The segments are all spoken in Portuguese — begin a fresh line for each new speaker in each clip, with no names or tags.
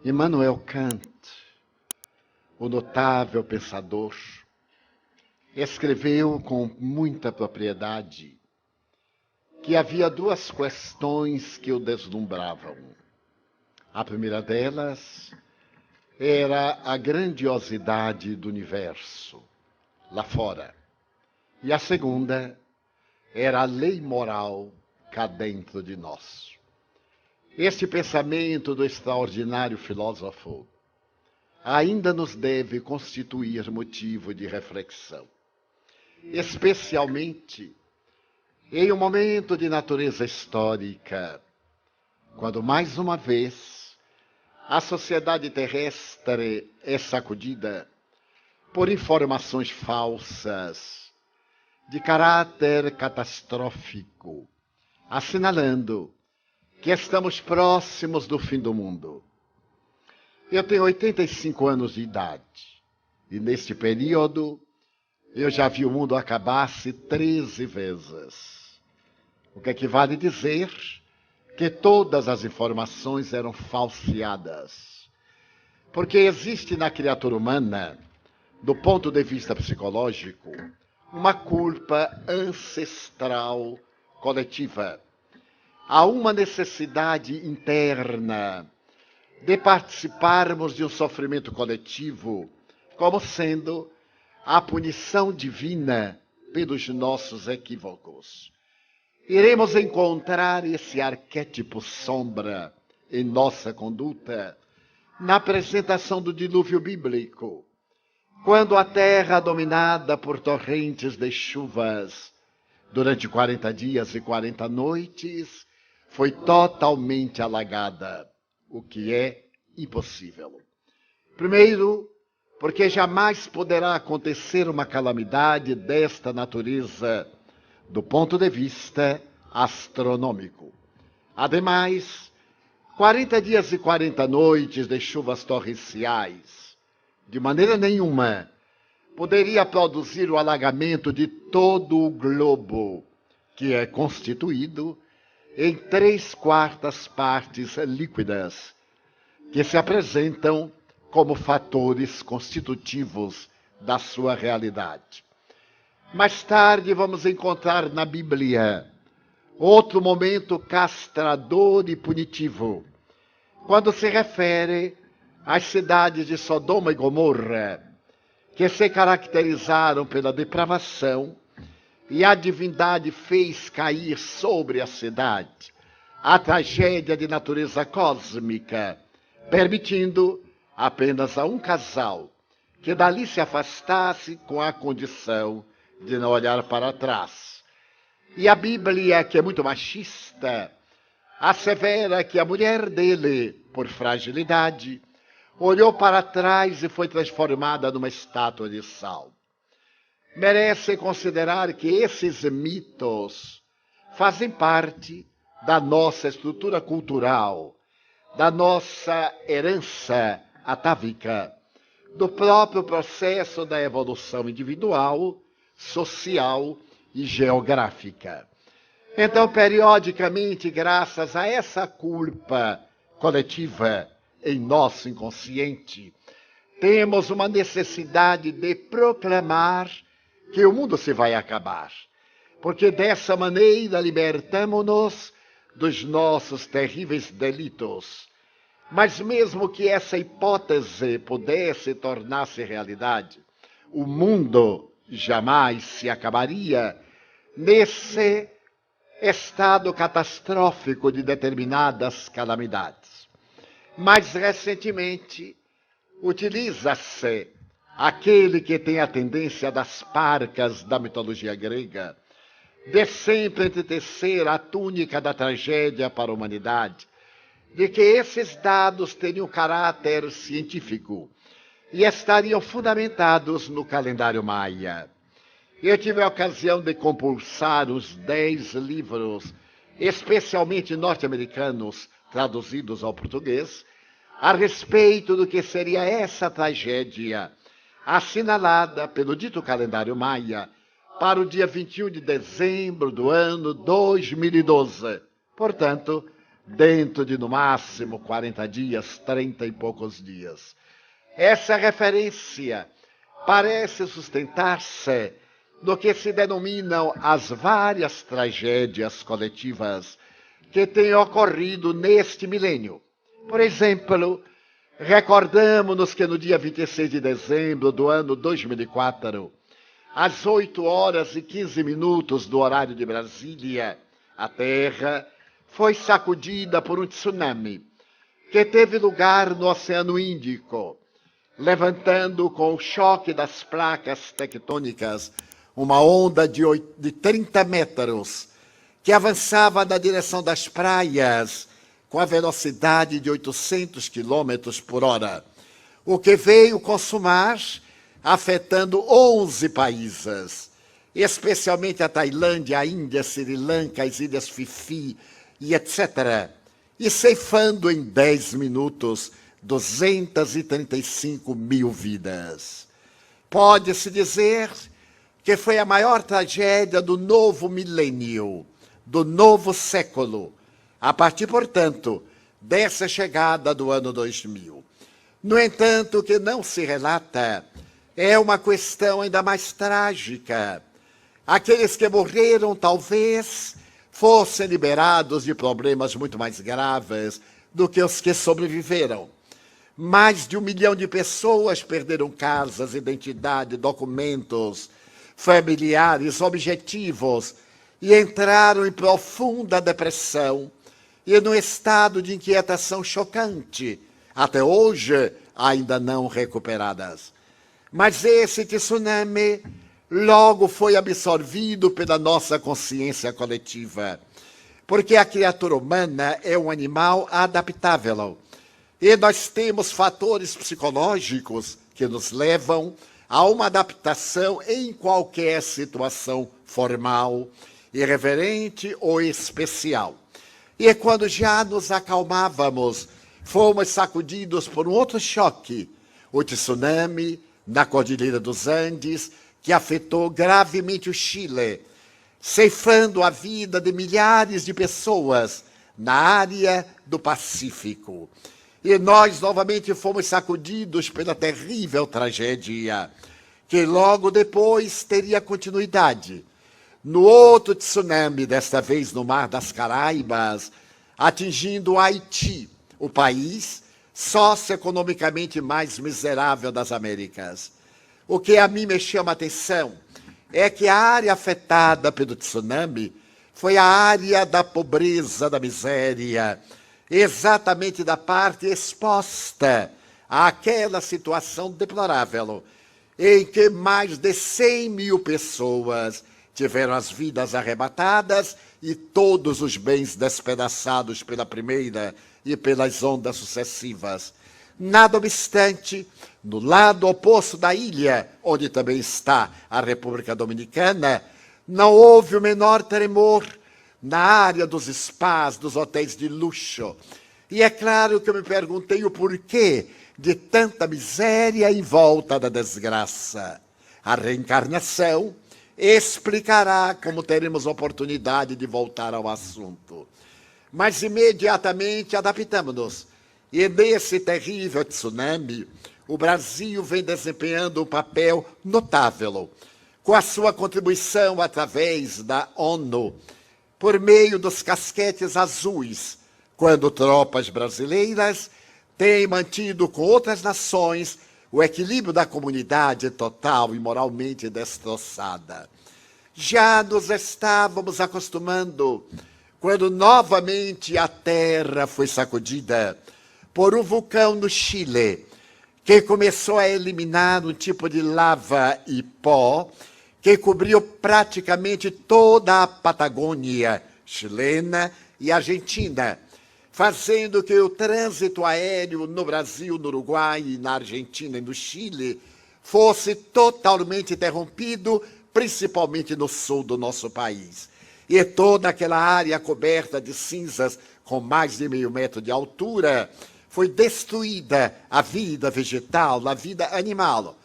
Immanuel Kant, o notável pensador, escreveu com muita propriedade que havia duas questões que o deslumbravam. A primeira delas era a grandiosidade do universo, lá fora. E a segunda era a lei moral cá dentro de nós. Este pensamento do extraordinário filósofo ainda nos deve constituir motivo de reflexão, especialmente em um momento de natureza histórica, quando mais uma vez a sociedade terrestre é sacudida por informações falsas de caráter catastrófico, assinalando que estamos próximos do fim do mundo. Eu tenho 85 anos de idade e neste período eu já vi o mundo acabar-se 13 vezes, o que equivale a dizer que todas as informações eram falseadas, porque existe na criatura humana, do ponto de vista psicológico, uma culpa ancestral coletiva. Há uma necessidade interna de participarmos de um sofrimento coletivo, como sendo a punição divina pelos nossos equívocos. Iremos encontrar esse arquétipo sombra em nossa conduta na apresentação do dilúvio bíblico, quando a terra, dominada por torrentes de chuvas durante 40 dias e 40 noites, foi totalmente alagada, o que é impossível. Primeiro, porque jamais poderá acontecer uma calamidade desta natureza do ponto de vista astronômico. Ademais, 40 dias e 40 noites de chuvas torrenciais, de maneira nenhuma, poderia produzir o alagamento de todo o globo, que é constituído em 3/4 partes líquidas, que se apresentam como fatores constitutivos da sua realidade. Mais tarde vamos encontrar na Bíblia outro momento castrador e punitivo, quando se refere às cidades de Sodoma e Gomorra, que se caracterizaram pela depravação, e a divindade fez cair sobre a cidade a tragédia de natureza cósmica, permitindo apenas a um casal que dali se afastasse com a condição de não olhar para trás. E a Bíblia, que é muito machista, assevera que a mulher dele, por fragilidade, olhou para trás e foi transformada numa estátua de sal. Merece considerar que esses mitos fazem parte da nossa estrutura cultural, da nossa herança atávica, do próprio processo da evolução individual, social e geográfica. Então, periodicamente, graças a essa culpa coletiva em nosso inconsciente, temos uma necessidade de proclamar que o mundo se vai acabar, porque dessa maneira libertamo-nos dos nossos terríveis delitos. Mas mesmo que essa hipótese pudesse tornar-se realidade, o mundo jamais se acabaria nesse estado catastrófico de determinadas calamidades. Mais recentemente, utiliza-se aquele que tem a tendência das parcas da mitologia grega, de sempre entecer a túnica da tragédia para a humanidade, de que esses dados teriam caráter científico e estariam fundamentados no calendário maia. Eu tive a ocasião de compulsar os 10 livros, especialmente norte-americanos, traduzidos ao português, a respeito do que seria essa tragédia, assinalada pelo dito calendário maia para o dia 21 de dezembro do ano 2012. Portanto, dentro de no máximo 40 dias, 30 e poucos dias. Essa referência parece sustentar-se no que se denominam as várias tragédias coletivas que têm ocorrido neste milênio. Por exemplo, recordamos-nos que no dia 26 de dezembro do ano 2004, às 8 horas e 15 minutos do horário de Brasília, a Terra foi sacudida por um tsunami que teve lugar no Oceano Índico, levantando com o choque das placas tectônicas uma onda de 30 metros que avançava na direção das praias com a velocidade de 800 quilômetros por hora, o que veio consumar, afetando 11 países, especialmente a Tailândia, a Índia, Sri Lanka, as Ilhas Fifi e etc., e ceifando em 10 minutos 235 mil vidas. Pode-se dizer que foi a maior tragédia do novo milênio, do novo século, a partir, portanto, dessa chegada do ano 2000. No entanto, o que não se relata é uma questão ainda mais trágica. Aqueles que morreram, talvez, fossem liberados de problemas muito mais graves do que os que sobreviveram. Mais de 1 milhão de pessoas perderam casas, identidade, documentos, familiares, objetivos, e entraram em profunda depressão e num estado de inquietação chocante, até hoje ainda não recuperadas. Mas esse tsunami logo foi absorvido pela nossa consciência coletiva, porque a criatura humana é um animal adaptável, e nós temos fatores psicológicos que nos levam a uma adaptação em qualquer situação formal, irreverente ou especial. E quando já nos acalmávamos, fomos sacudidos por um outro choque, o tsunami na Cordilheira dos Andes, que afetou gravemente o Chile, ceifando a vida de milhares de pessoas na área do Pacífico. E nós novamente fomos sacudidos pela terrível tragédia, que logo depois teria continuidade. No outro tsunami, desta vez no Mar das Caraíbas, atingindo o Haiti, o país socioeconomicamente mais miserável das Américas. O que a mim me chama a atenção é que a área afetada pelo tsunami foi a área da pobreza, da miséria, exatamente da parte exposta àquela situação deplorável, em que mais de 100 mil pessoas tiveram as vidas arrebatadas e todos os bens despedaçados pela primeira e pelas ondas sucessivas. Nada obstante, no lado oposto da ilha, onde também está a República Dominicana, não houve o menor tremor na área dos spas, dos hotéis de luxo. E é claro que eu me perguntei o porquê de tanta miséria em volta da desgraça. A reencarnação explicará como teremos oportunidade de voltar ao assunto. Mas imediatamente adaptamos-nos. E nesse terrível tsunami, o Brasil vem desempenhando um papel notável, com a sua contribuição através da ONU, por meio dos casquetes azuis, quando tropas brasileiras têm mantido com outras nações o equilíbrio da comunidade total e moralmente destroçada. Já nos estávamos acostumando quando novamente a terra foi sacudida por um vulcão no Chile, que começou a eliminar um tipo de lava e pó que cobriu praticamente toda a Patagônia chilena e argentina, fazendo que o trânsito aéreo no Brasil, no Uruguai, na Argentina e no Chile fosse totalmente interrompido, principalmente no sul do nosso país. E toda aquela área coberta de cinzas com mais de meio metro de altura foi destruída, a vida vegetal, a vida animal.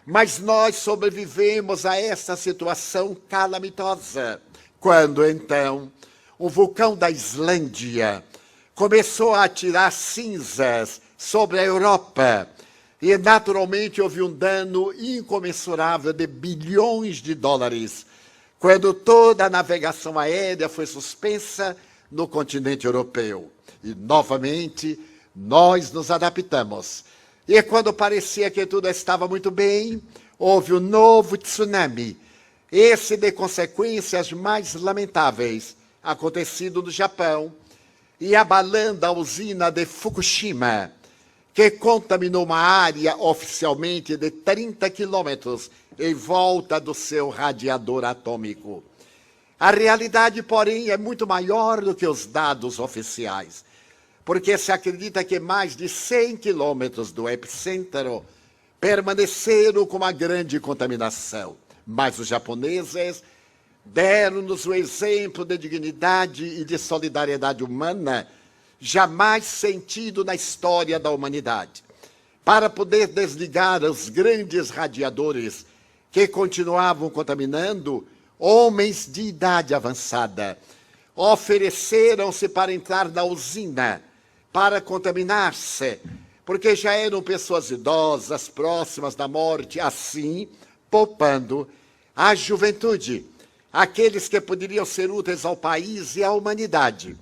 Mas nós sobrevivemos a essa situação calamitosa, quando então o vulcão da Islândia começou a atirar cinzas sobre a Europa. E, naturalmente, houve um dano incomensurável de bilhões de dólares, quando toda a navegação aérea foi suspensa no continente europeu. E, novamente, nós nos adaptamos. E quando parecia que tudo estava muito bem, houve um novo tsunami, esse de consequências mais lamentáveis, acontecido no Japão, e abalando a usina de Fukushima, que contaminou uma área oficialmente de 30 quilômetros em volta do seu radiador atômico. A realidade, porém, é muito maior do que os dados oficiais, porque se acredita que mais de 100 quilômetros do epicentro permaneceram com uma grande contaminação. Mas os japoneses deram-nos o exemplo de dignidade e de solidariedade humana jamais sentido na história da humanidade, para poder desligar os grandes radiadores que continuavam contaminando. Homens de idade avançada ofereceram-se para entrar na usina, para contaminar-se, porque já eram pessoas idosas, próximas da morte, assim, poupando a juventude, aqueles que poderiam ser úteis ao país e à humanidade.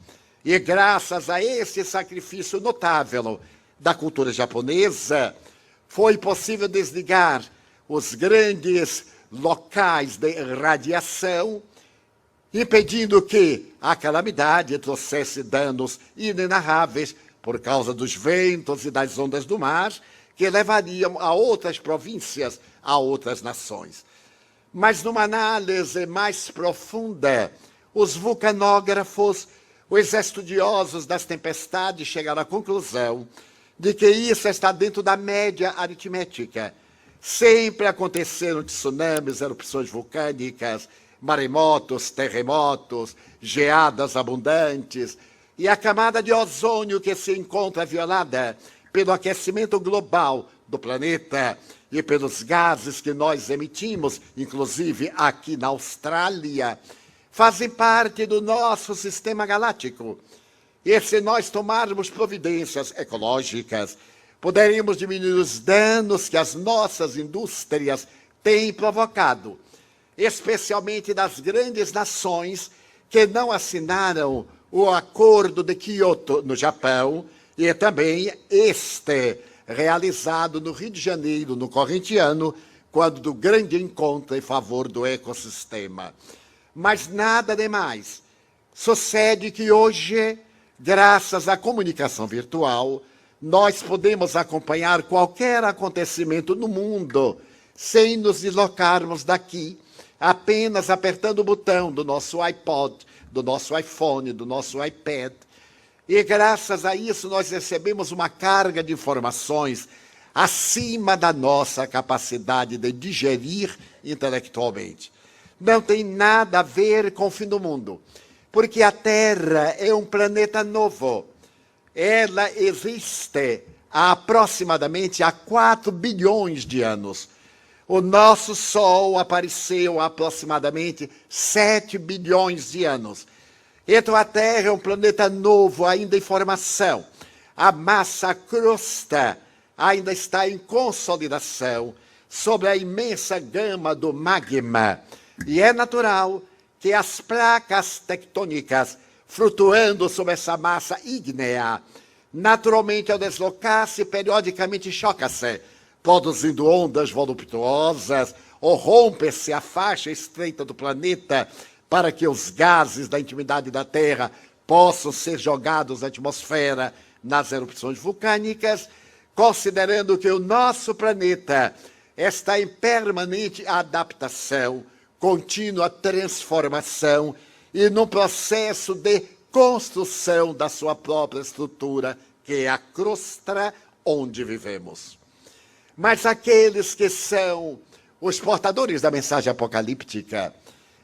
E graças a esse sacrifício notável da cultura japonesa, foi possível desligar os grandes locais de radiação, impedindo que a calamidade trouxesse danos inenarráveis por causa dos ventos e das ondas do mar, que levariam a outras províncias, a outras nações. Mas numa análise mais profunda, os vulcanógrafos, os estudiosos das tempestades chegaram à conclusão de que isso está dentro da média aritmética. Sempre aconteceram tsunamis, erupções vulcânicas, maremotos, terremotos, geadas abundantes, e a camada de ozônio que se encontra violada pelo aquecimento global do planeta e pelos gases que nós emitimos, inclusive aqui na Austrália, fazem parte do nosso sistema galáctico. E se nós tomarmos providências ecológicas, poderíamos diminuir os danos que as nossas indústrias têm provocado, especialmente das grandes nações que não assinaram o Acordo de Kyoto no Japão, e também este realizado no Rio de Janeiro, no corrente ano, quando do grande encontro em favor do ecossistema. Mas nada demais. Sucede que hoje, graças à comunicação virtual, nós podemos acompanhar qualquer acontecimento no mundo sem nos deslocarmos daqui, apenas apertando o botão do nosso iPod, do nosso iPhone, do nosso iPad. E graças a isso nós recebemos uma carga de informações acima da nossa capacidade de digerir intelectualmente. Não tem nada a ver com o fim do mundo, porque a Terra é um planeta novo. Ela existe há aproximadamente 4 bilhões de anos. O nosso Sol apareceu há aproximadamente 7 bilhões de anos. Então a Terra é um planeta novo, ainda em formação. A massa, a crosta, ainda está em consolidação sobre a imensa gama do magma. E é natural que as placas tectônicas, flutuando sobre essa massa ígnea, naturalmente, ao deslocar-se, periodicamente choca-se, produzindo ondas voluptuosas, ou rompe-se a faixa estreita do planeta para que os gases da intimidade da Terra possam ser jogados na atmosfera nas erupções vulcânicas, considerando que o nosso planeta está em permanente adaptação, contínua transformação e num processo de construção da sua própria estrutura, que é a crosta onde vivemos. Mas aqueles que são os portadores da mensagem apocalíptica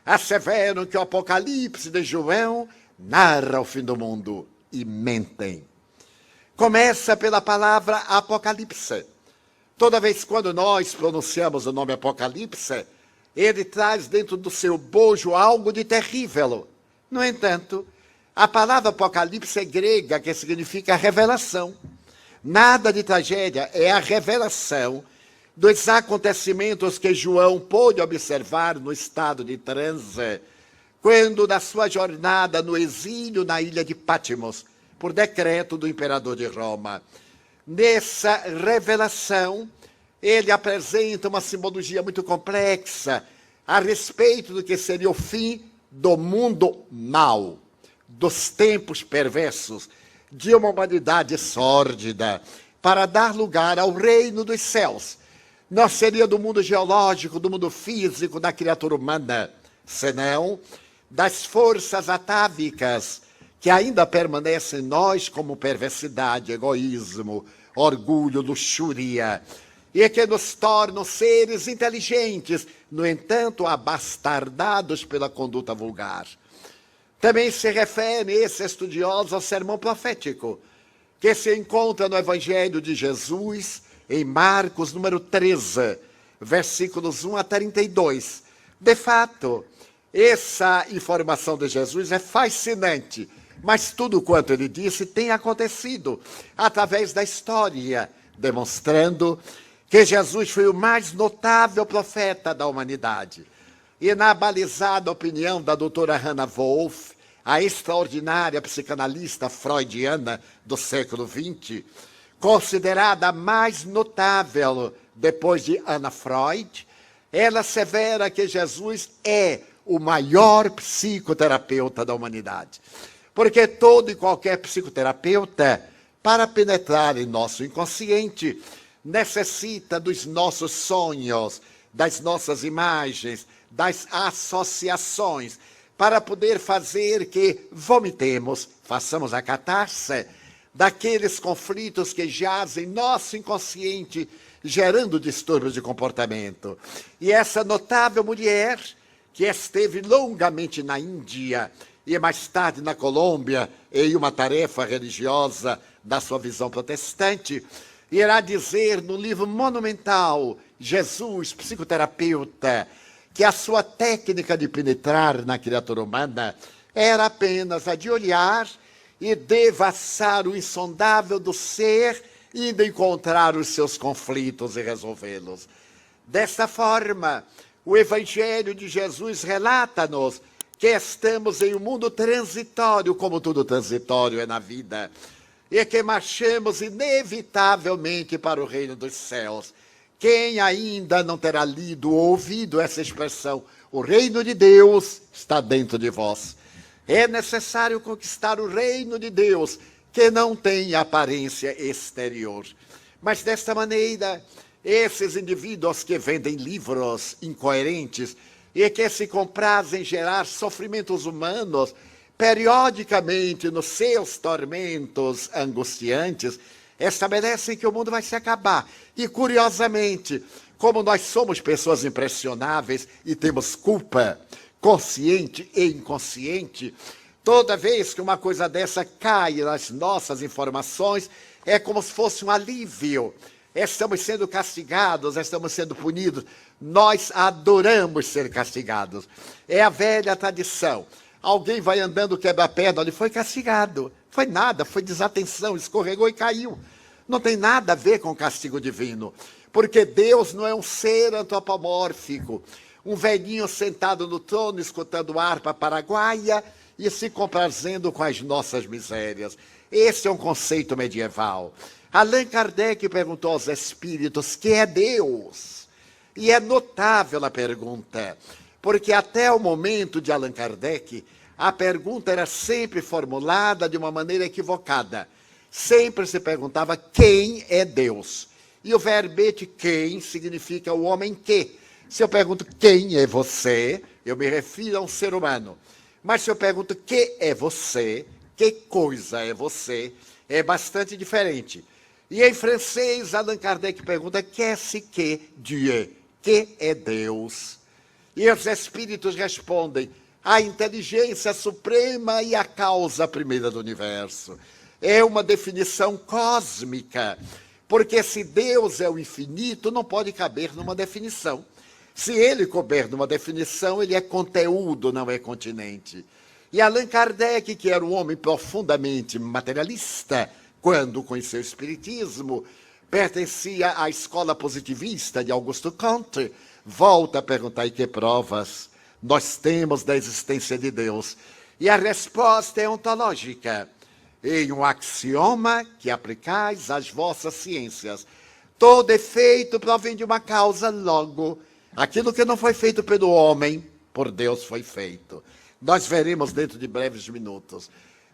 asseveram que o Apocalipse de João narra o fim do mundo e mentem. Começa pela palavra Apocalipse. Toda vez quando nós pronunciamos o nome Apocalipse, ele traz dentro do seu bojo algo de terrível. No entanto, A palavra Apocalipse é grega, que significa revelação. Nada de tragédia, é a revelação dos acontecimentos que João pôde observar no estado de transe, quando, na sua jornada no exílio na ilha de Patmos, por decreto do imperador de Roma. Nessa revelação, ele apresenta uma simbologia muito complexa a respeito do que seria o fim do mundo mau, dos tempos perversos, de uma humanidade sórdida, para dar lugar ao reino dos céus. Não seria do mundo geológico, do mundo físico, da criatura humana, senão das forças atávicas que ainda permanecem em nós como perversidade, egoísmo, orgulho, luxúria, e que nos tornam seres inteligentes, no entanto, abastardados pela conduta vulgar. Também se refere esse estudioso ao sermão profético, que se encontra no Evangelho de Jesus, em Marcos, número 13, versículos 1 a 32. De fato, essa informação de Jesus é fascinante, mas tudo quanto ele disse tem acontecido através da história, demonstrando que Jesus foi o mais notável profeta da humanidade. E na balizada opinião da doutora Hannah Wolff, a extraordinária psicanalista freudiana do século XX, considerada a mais notável depois de Anna Freud, ela assevera que Jesus é o maior psicoterapeuta da humanidade. Porque todo e qualquer psicoterapeuta, para penetrar em nosso inconsciente, necessita dos nossos sonhos, das nossas imagens, das associações, para poder fazer que vomitemos, façamos a catarse daqueles conflitos que jazem em nosso inconsciente, gerando distúrbios de comportamento. E essa notável mulher, que esteve longamente na Índia e mais tarde na Colômbia, em uma tarefa religiosa da sua visão protestante, irá dizer no livro monumental, Jesus, Psicoterapeuta, que a sua técnica de penetrar na criatura humana era apenas a de olhar e devassar o insondável do ser e de encontrar os seus conflitos e resolvê-los. Desta forma, o Evangelho de Jesus relata-nos que estamos em um mundo transitório, como tudo transitório é na vida, e que marchamos inevitavelmente para o reino dos céus. Quem ainda não terá lido ou ouvido essa expressão, o reino de Deus está dentro de vós. É necessário conquistar o reino de Deus, que não tem aparência exterior. Mas desta maneira, esses indivíduos que vendem livros incoerentes e que se comprazem em gerar sofrimentos humanos, periodicamente nos seus tormentos angustiantes, estabelecem que o mundo vai se acabar. E, curiosamente, como nós somos pessoas impressionáveis e temos culpa, consciente e inconsciente, toda vez que uma coisa dessa cai nas nossas informações, é como se fosse um alívio. Estamos sendo castigados, estamos sendo punidos. Nós adoramos ser castigados. É a velha tradição. Alguém vai andando quebra-perna, ele foi castigado. Foi nada, foi desatenção, escorregou e caiu. Não tem nada a ver com castigo divino. Porque Deus não é um ser antropomórfico. Um velhinho sentado no trono, escutando harpa paraguaia e se comprazendo com as nossas misérias. Esse é um conceito medieval. Allan Kardec perguntou aos espíritos, que é Deus? E é notável a pergunta, porque até o momento de Allan Kardec, a pergunta era sempre formulada de uma maneira equivocada. Sempre se perguntava quem é Deus. E o verbete quem significa o homem que. Se eu pergunto quem é você, eu me refiro a um ser humano. Mas se eu pergunto que é você, que coisa é você, é bastante diferente. E em francês, Allan Kardec pergunta, qu'est-ce que Dieu? Que é Deus? E os espíritos respondem, a inteligência suprema e a causa primeira do universo. É uma definição cósmica, porque se Deus é o infinito, não pode caber numa definição. Se ele couber numa definição, ele é conteúdo, não é continente. E Allan Kardec, que era um homem profundamente materialista, quando conheceu o Espiritismo, pertencia à escola positivista de Augusto Comte, volta a perguntar: e que provas nós temos da existência de Deus? E a resposta é ontológica. Em um axioma que aplicais às vossas ciências. Todo efeito provém de uma causa, logo, aquilo que não foi feito pelo homem, por Deus foi feito. Nós veremos dentro de breves minutos.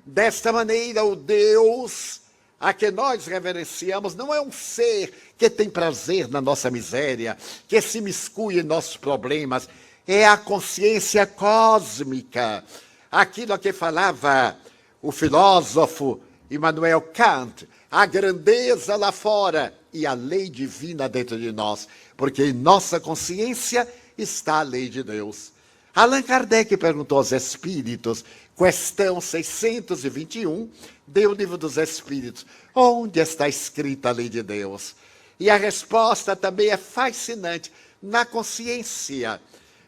Desta maneira, o Deus a que nós reverenciamos não é um ser que tem prazer na nossa miséria, que se miscui em nossos problemas. É a consciência cósmica. Aquilo a que falava o filósofo Immanuel Kant, a grandeza lá fora e a lei divina dentro de nós, porque em nossa consciência está a lei de Deus. Allan Kardec perguntou aos espíritos, questão 621, do Livro dos Espíritos, onde está escrita a lei de Deus? E a resposta também é fascinante, na consciência.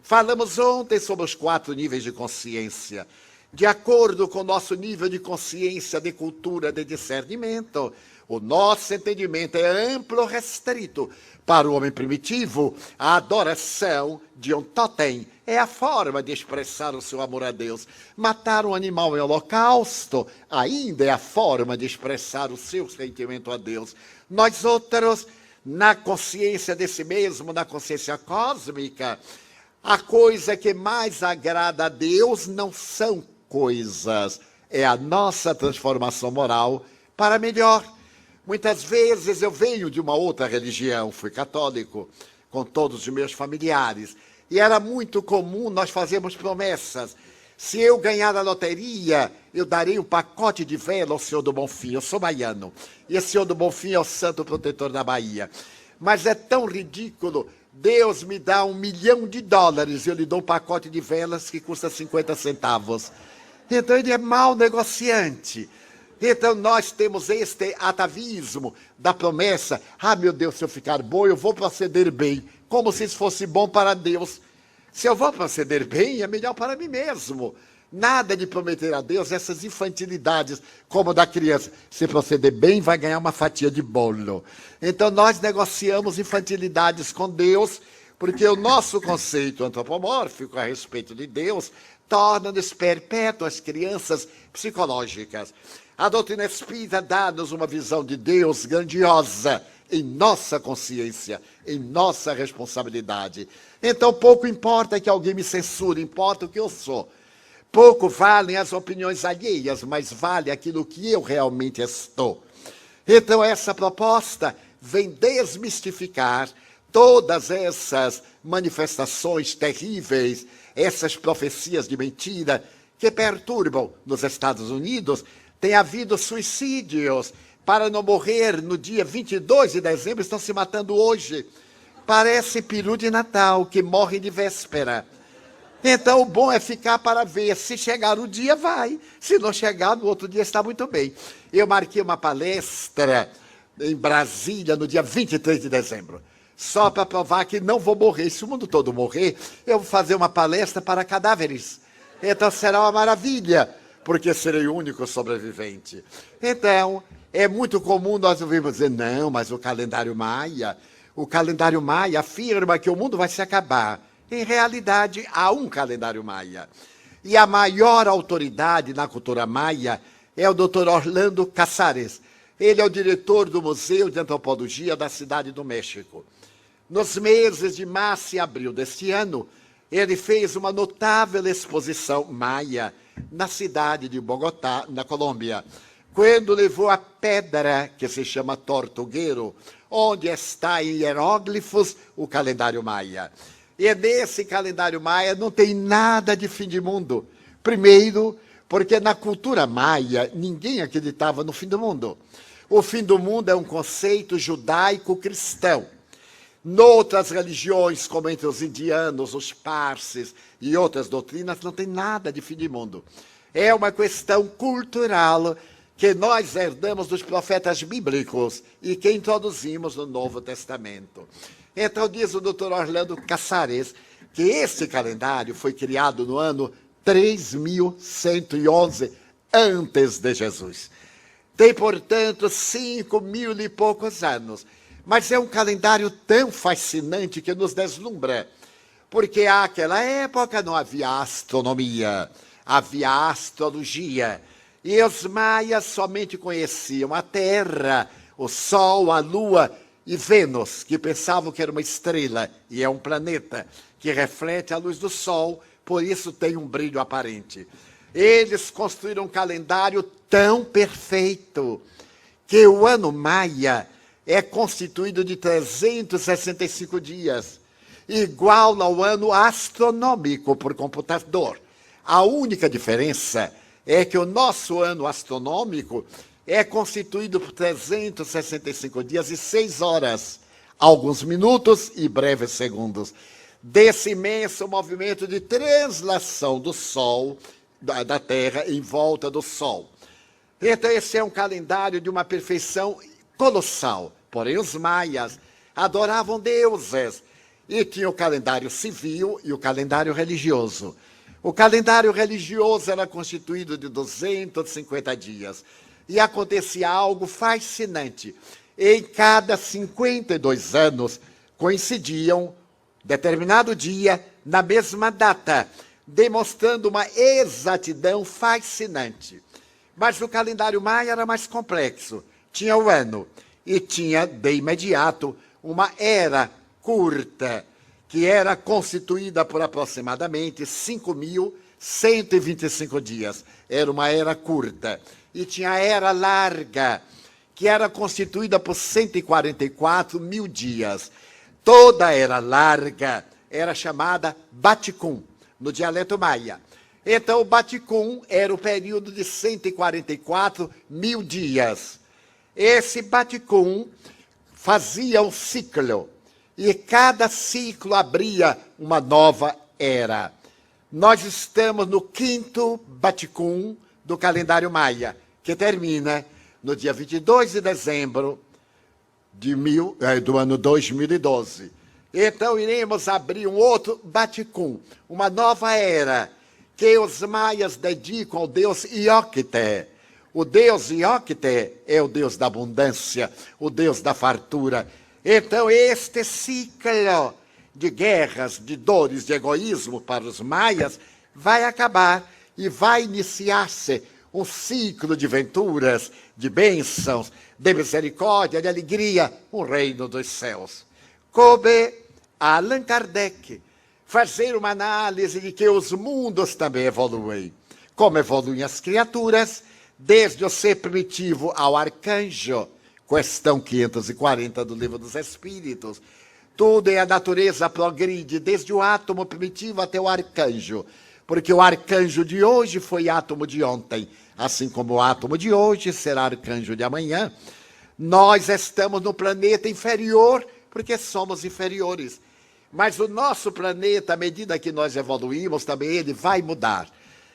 Falamos ontem sobre os 4 níveis de consciência. De acordo com o nosso nível de consciência, de cultura, de discernimento, o nosso entendimento é amplo, restrito. Para o homem primitivo, a adoração de um totem é a forma de expressar o seu amor a Deus. Matar um animal em holocausto ainda é a forma de expressar o seu sentimento a Deus. Nós outros, na consciência de si mesmo, na consciência cósmica, a coisa que mais agrada a Deus não são coisas, é a nossa transformação moral para melhor. Muitas vezes eu venho de uma outra religião, fui católico, com todos os meus familiares, e era muito comum nós fazermos promessas. Se eu ganhar a loteria, eu darei um pacote de vela ao Senhor do Bonfim. Eu sou baiano, e o Senhor do Bonfim é o santo protetor da Bahia. Mas é tão ridículo. Deus me dá $1 milhão e eu lhe dou um pacote de velas que custa 50 centavos. Então ele é mau negociante. Então nós temos este atavismo da promessa. Ah, meu Deus, se eu ficar bom, eu vou proceder bem. Como se isso fosse bom para Deus. Se eu vou proceder bem, é melhor para mim mesmo. Nada de prometer a Deus essas infantilidades, como da criança. Se proceder bem, vai ganhar uma fatia de bolo. Então nós negociamos infantilidades com Deus, porque o nosso conceito antropomórfico a respeito de Deus torna-nos perpétuas crianças psicológicas. A doutrina espírita dá-nos uma visão de Deus grandiosa em nossa consciência, em nossa responsabilidade. Então pouco importa que alguém me censure, importa o que eu sou. Pouco valem as opiniões alheias, mas vale aquilo que eu realmente estou. Então essa proposta vem desmistificar todas essas manifestações terríveis, essas profecias de mentira que perturbam. Nos Estados Unidos tem havido suicídios. Para não morrer no dia 22 de dezembro, estão se matando hoje. Parece peru de Natal, que morre de véspera. Então o bom é ficar para ver. Se chegar o dia, vai. Se não chegar, no outro dia está muito bem. Eu marquei uma palestra em Brasília no dia 23 de dezembro. Só para provar que não vou morrer. Se o mundo todo morrer, eu vou fazer uma palestra para cadáveres. Então será uma maravilha, porque serei o único sobrevivente. Então, é muito comum nós ouvirmos dizer, não, mas o calendário maia afirma que o mundo vai se acabar. Em realidade, há um calendário maia. E a maior autoridade na cultura maia é o Dr. Orlando Casares. Ele é o diretor do Museu de Antropologia da Cidade do México. Nos meses de março e abril deste ano, ele fez uma notável exposição maia na cidade de Bogotá, na Colômbia, quando levou a pedra que se chama Tortuguero, onde está em hieróglifos o calendário maia. E nesse calendário maia não tem nada de fim de mundo. Primeiro, porque na cultura maia ninguém acreditava no fim do mundo. O fim do mundo é um conceito judaico-cristão. Noutras religiões, como entre os indianos, os parsis e outras doutrinas, não tem nada de fim de mundo. É uma questão cultural que nós herdamos dos profetas bíblicos e que introduzimos no Novo Testamento. Então diz o Dr. Orlando Casares que esse calendário foi criado no ano 3.111 antes de Jesus. Tem, portanto, 5.000 e poucos anos. Mas é um calendário tão fascinante que nos deslumbra. Porque naquela época não havia astronomia, havia astrologia. E os maias somente conheciam a Terra, o Sol, a Lua e Vênus, que pensavam que era uma estrela e é um planeta que reflete a luz do Sol, por isso tem um brilho aparente. Eles construíram um calendário tão perfeito que o ano maia é constituído de 365 dias, igual ao ano astronômico por computador. A única diferença é que o nosso ano astronômico é constituído por 365 dias e 6 horas, alguns minutos e breves segundos, desse imenso movimento de translação do Sol, da Terra, em volta do Sol. Então, esse é um calendário de uma perfeição colossal. Porém, os maias adoravam deuses e tinham o calendário civil e o calendário religioso. O calendário religioso era constituído de 250 dias. E acontecia algo fascinante. Em cada 52 anos, coincidiam determinado dia na mesma data, demonstrando uma exatidão fascinante. Mas o calendário maia era mais complexo. Tinha o ano e tinha, de imediato, uma era curta, que era constituída por aproximadamente 5.125 dias. Era uma era curta. E tinha a era larga, que era constituída por 144.000 dias. Toda a era larga era chamada Baticum, no dialeto maia. Então, o Baticum era o período de 144.000 dias. Esse Baticum fazia um ciclo, e cada ciclo abria uma nova era. Nós estamos no 5º Baticum do calendário maia, que termina no dia 22 de dezembro do ano 2012. Então, iremos abrir um outro Baticum, uma nova era, que os maias dedicam ao deus Iocte. O deus Iocte é o deus da abundância, o deus da fartura. Então, este ciclo de guerras, de dores, de egoísmo para os maias vai acabar e vai iniciar-se um ciclo de venturas, de bênçãos, de misericórdia, de alegria, um reino dos céus. Coube a Allan Kardec fazer uma análise de que os mundos também evoluem. Como evoluem as criaturas, desde o ser primitivo ao arcanjo, questão 540 do Livro dos Espíritos. Tudo em a natureza progride, desde o átomo primitivo até o arcanjo, porque o arcanjo de hoje foi átomo de ontem, assim como o átomo de hoje será arcanjo de amanhã. Nós estamos no planeta inferior, porque somos inferiores. Mas o nosso planeta, à medida que nós evoluímos, também ele vai mudar.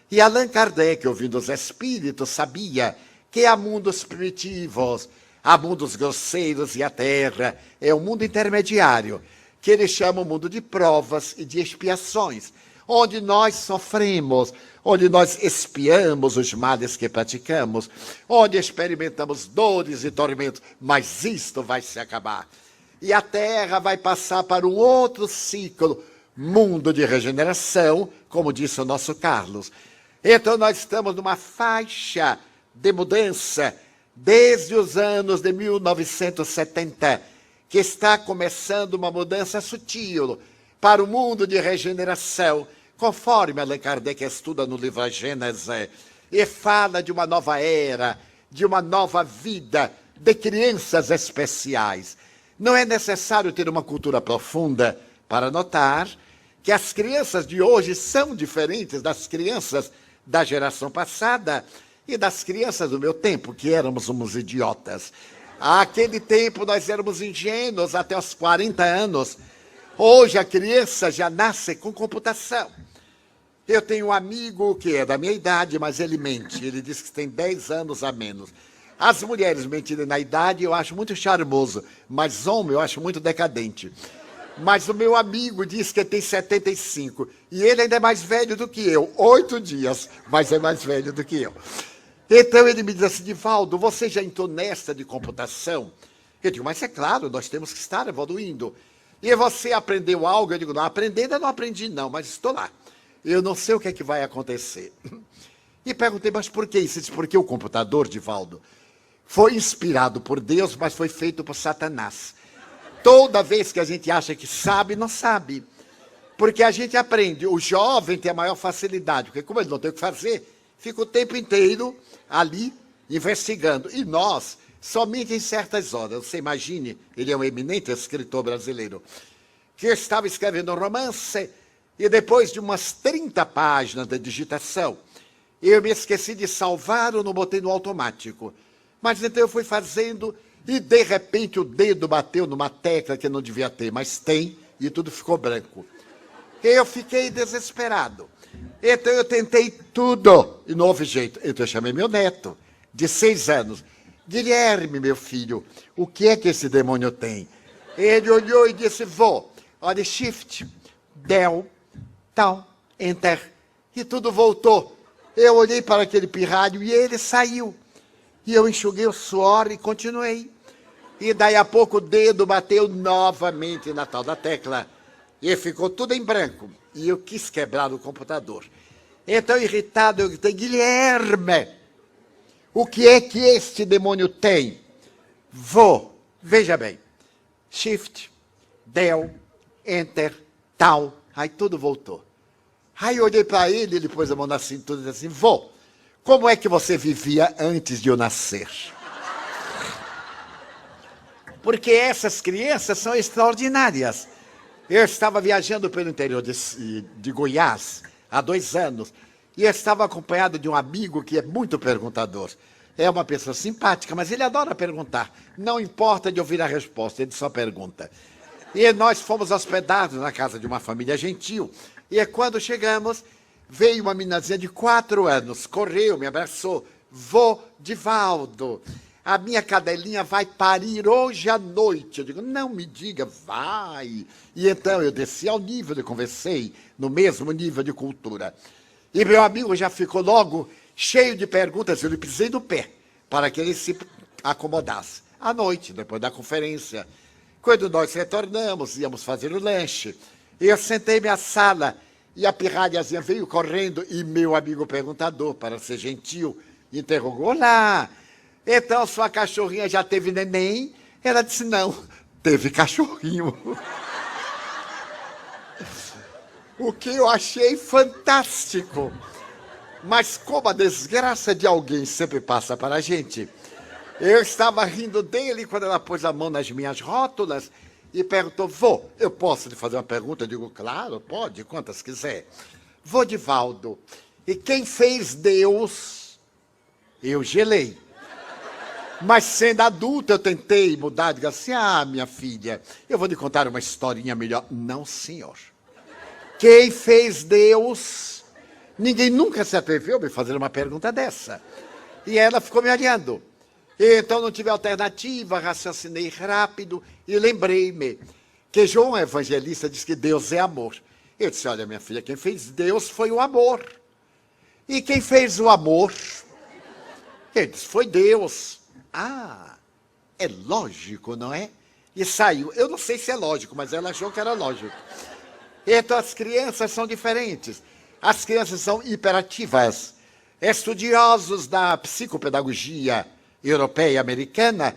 E Allan Kardec, ouvindo os espíritos, sabia que há mundos primitivos, há mundos grosseiros e a Terra é um mundo intermediário, que ele chama o mundo de provas e de expiações, onde nós sofremos, onde nós expiamos os males que praticamos, onde experimentamos dores e tormentos, mas isto vai se acabar. E a Terra vai passar para um outro ciclo, mundo de regeneração, como disse o nosso Carlos. Então nós estamos numa faixa de mudança desde os anos de 1970, que está começando uma mudança sutil para o mundo de regeneração, conforme Allan Kardec estuda no livro A Gênese, e fala de uma nova era, de uma nova vida, de crianças especiais. Não é necessário ter uma cultura profunda para notar que as crianças de hoje são diferentes das crianças da geração passada e das crianças do meu tempo, que éramos uns idiotas. Naquele tempo nós éramos ingênuos até os 40 anos. Hoje a criança já nasce com computação. Eu tenho um amigo que é da minha idade, mas ele mente. Ele diz que tem 10 anos a menos. As mulheres mentirem na idade eu acho muito charmoso, mas homem eu acho muito decadente. Mas o meu amigo diz que ele tem 75. E ele ainda é mais velho do que eu. 8 dias, mas é mais velho do que eu. Então ele me diz assim, Divaldo, você já entrou nesta de computação? Eu digo, mas é claro, nós temos que estar evoluindo. E você aprendeu algo? Eu digo, não, aprender ainda não aprendi não, mas estou lá. Eu não sei o que é que vai acontecer. E perguntei, mas por que isso? Ele disse, porque o computador, Divaldo, foi inspirado por Deus, mas foi feito por Satanás. Toda vez que a gente acha que sabe, não sabe. Porque a gente aprende. O jovem tem a maior facilidade, porque como ele não tem o que fazer, fica o tempo inteiro ali investigando. E nós, somente em certas horas. Você imagine, ele é um eminente escritor brasileiro, que estava escrevendo um romance e depois de umas 30 páginas de digitação, eu me esqueci de salvar ou não botei no automático. Mas então eu fui fazendo e de repente o dedo bateu numa tecla que não devia ter, mas tem, e tudo ficou branco. Eu fiquei desesperado. Então eu tentei tudo e não houve jeito. Então eu chamei meu neto, de 6 anos. Guilherme, meu filho, o que é que esse demônio tem? Ele olhou e disse, vô, olha, shift, del, tal, enter. E tudo voltou. Eu olhei para aquele pirralho e ele saiu. E eu enxuguei o suor e continuei. E daí a pouco o dedo bateu novamente na tal da tecla. E ficou tudo em branco. E eu quis quebrar o computador. Então, irritado, eu gritei, Guilherme, o que é que este demônio tem? Vô, veja bem. Shift, del, enter, tal. Aí tudo voltou. Aí eu olhei para ele, ele pôs a mão na cintura e disse assim, vô, como é que você vivia antes de eu nascer? Porque essas crianças são extraordinárias. Eu estava viajando pelo interior de Goiás há 2 anos e eu estava acompanhado de um amigo que é muito perguntador. É uma pessoa simpática, mas ele adora perguntar. Não importa de ouvir a resposta, ele só pergunta. E nós fomos hospedados na casa de uma família gentil. E quando chegamos, veio uma meninazinha de 4 anos, correu, me abraçou. Vô, Divaldo, a minha cadelinha vai parir hoje à noite. Eu digo, não me diga, vai. E então eu desci ao nível e conversei, no mesmo nível de cultura. E meu amigo já ficou logo cheio de perguntas, eu lhe pisei no pé, para que ele se acomodasse. À noite, depois da conferência, quando nós retornamos, íamos fazer o lanche, eu sentei-me à sala, e a pirralhazinha veio correndo, e meu amigo perguntador, para ser gentil, interrogou, olá, então sua cachorrinha já teve neném? Ela disse, não, teve cachorrinho. O que eu achei fantástico. Mas como a desgraça de alguém sempre passa para a gente, eu estava rindo dele quando ela pôs a mão nas minhas rótulas e perguntou, vô, eu posso lhe fazer uma pergunta? Eu digo, claro, pode, quantas quiser. Vô Divaldo, e quem fez Deus? Eu gelei. Mas sendo adulta eu tentei mudar, digo assim, minha filha, eu vou lhe contar uma historinha melhor. Não, senhor. Quem fez Deus? Ninguém nunca se atreveu a me fazer uma pergunta dessa. E ela ficou me olhando. Então não tive alternativa, raciocinei rápido e lembrei-me que João Evangelista diz que Deus é amor. Eu disse, olha minha filha, quem fez Deus foi o amor. E quem fez o amor? Ele disse, foi Deus. É lógico, não é? E saiu. Eu não sei se é lógico, mas ela achou que era lógico. Então as crianças são diferentes. As crianças são hiperativas. Estudiosos da psicopedagogia europeia e americana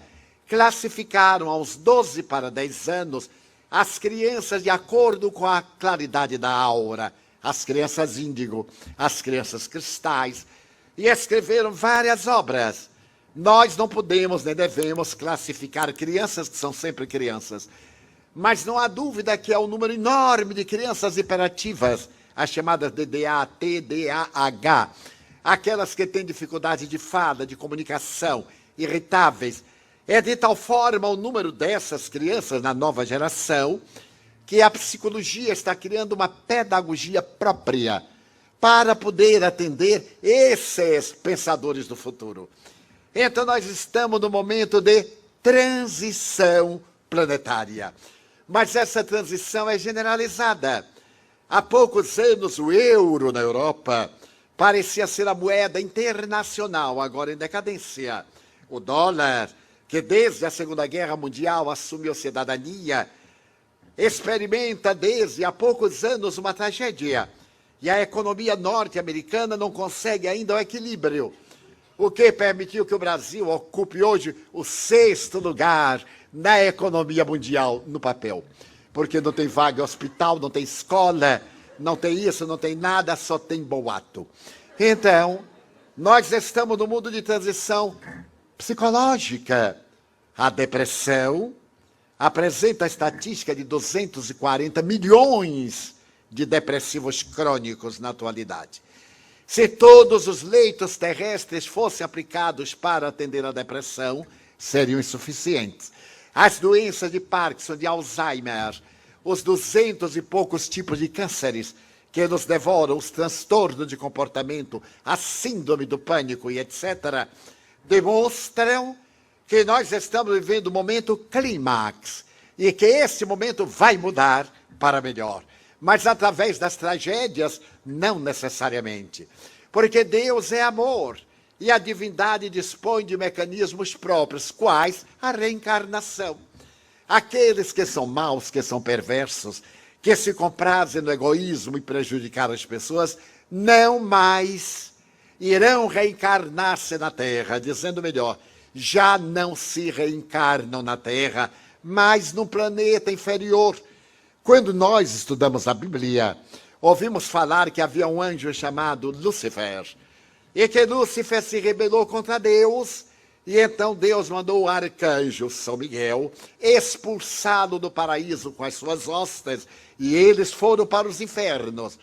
classificaram aos 12 para 10 anos as crianças de acordo com a claridade da aura, as crianças índigo, as crianças cristais, e escreveram várias obras. Nós não podemos nem devemos classificar crianças que são sempre crianças, mas não há dúvida que há um número enorme de crianças hiperativas, as chamadas DDA, TDAH, aquelas que têm dificuldade de fala, de comunicação, irritáveis. É de tal forma o número dessas crianças na nova geração que a psicologia está criando uma pedagogia própria para poder atender esses pensadores do futuro. Então nós estamos no momento de transição planetária. Mas essa transição é generalizada. Há poucos anos, o euro na Europa parecia ser a moeda internacional, agora em decadência. O dólar, que desde a Segunda Guerra Mundial assumiu cidadania, experimenta desde há poucos anos uma tragédia. E a economia norte-americana não consegue ainda o equilíbrio, o que permitiu que o Brasil ocupe hoje o 6º lugar na economia mundial no papel. Porque não tem vaga em hospital, não tem escola, não tem isso, não tem nada, só tem boato. Então, nós estamos no mundo de transição psicológica. A depressão apresenta a estatística de 240 milhões de depressivos crônicos na atualidade. Se todos os leitos terrestres fossem aplicados para atender a depressão, seriam insuficientes. As doenças de Parkinson, de Alzheimer, os 200 e poucos tipos de cânceres que nos devoram, os transtornos de comportamento, a síndrome do pânico e etc., demonstram que nós estamos vivendo um momento clímax e que esse momento vai mudar para melhor. Mas através das tragédias, não necessariamente. Porque Deus é amor e a divindade dispõe de mecanismos próprios, quais a reencarnação. Aqueles que são maus, que são perversos, que se comprazem no egoísmo e prejudicar as pessoas, não mais irão reencarnar-se na Terra, dizendo melhor, já não se reencarnam na Terra, mas num planeta inferior. Quando nós estudamos a Bíblia, ouvimos falar que havia um anjo chamado Lúcifer, e que Lúcifer se rebelou contra Deus, e então Deus mandou o arcanjo São Miguel expulsá-lo do paraíso com as suas hostes, e eles foram para os infernos.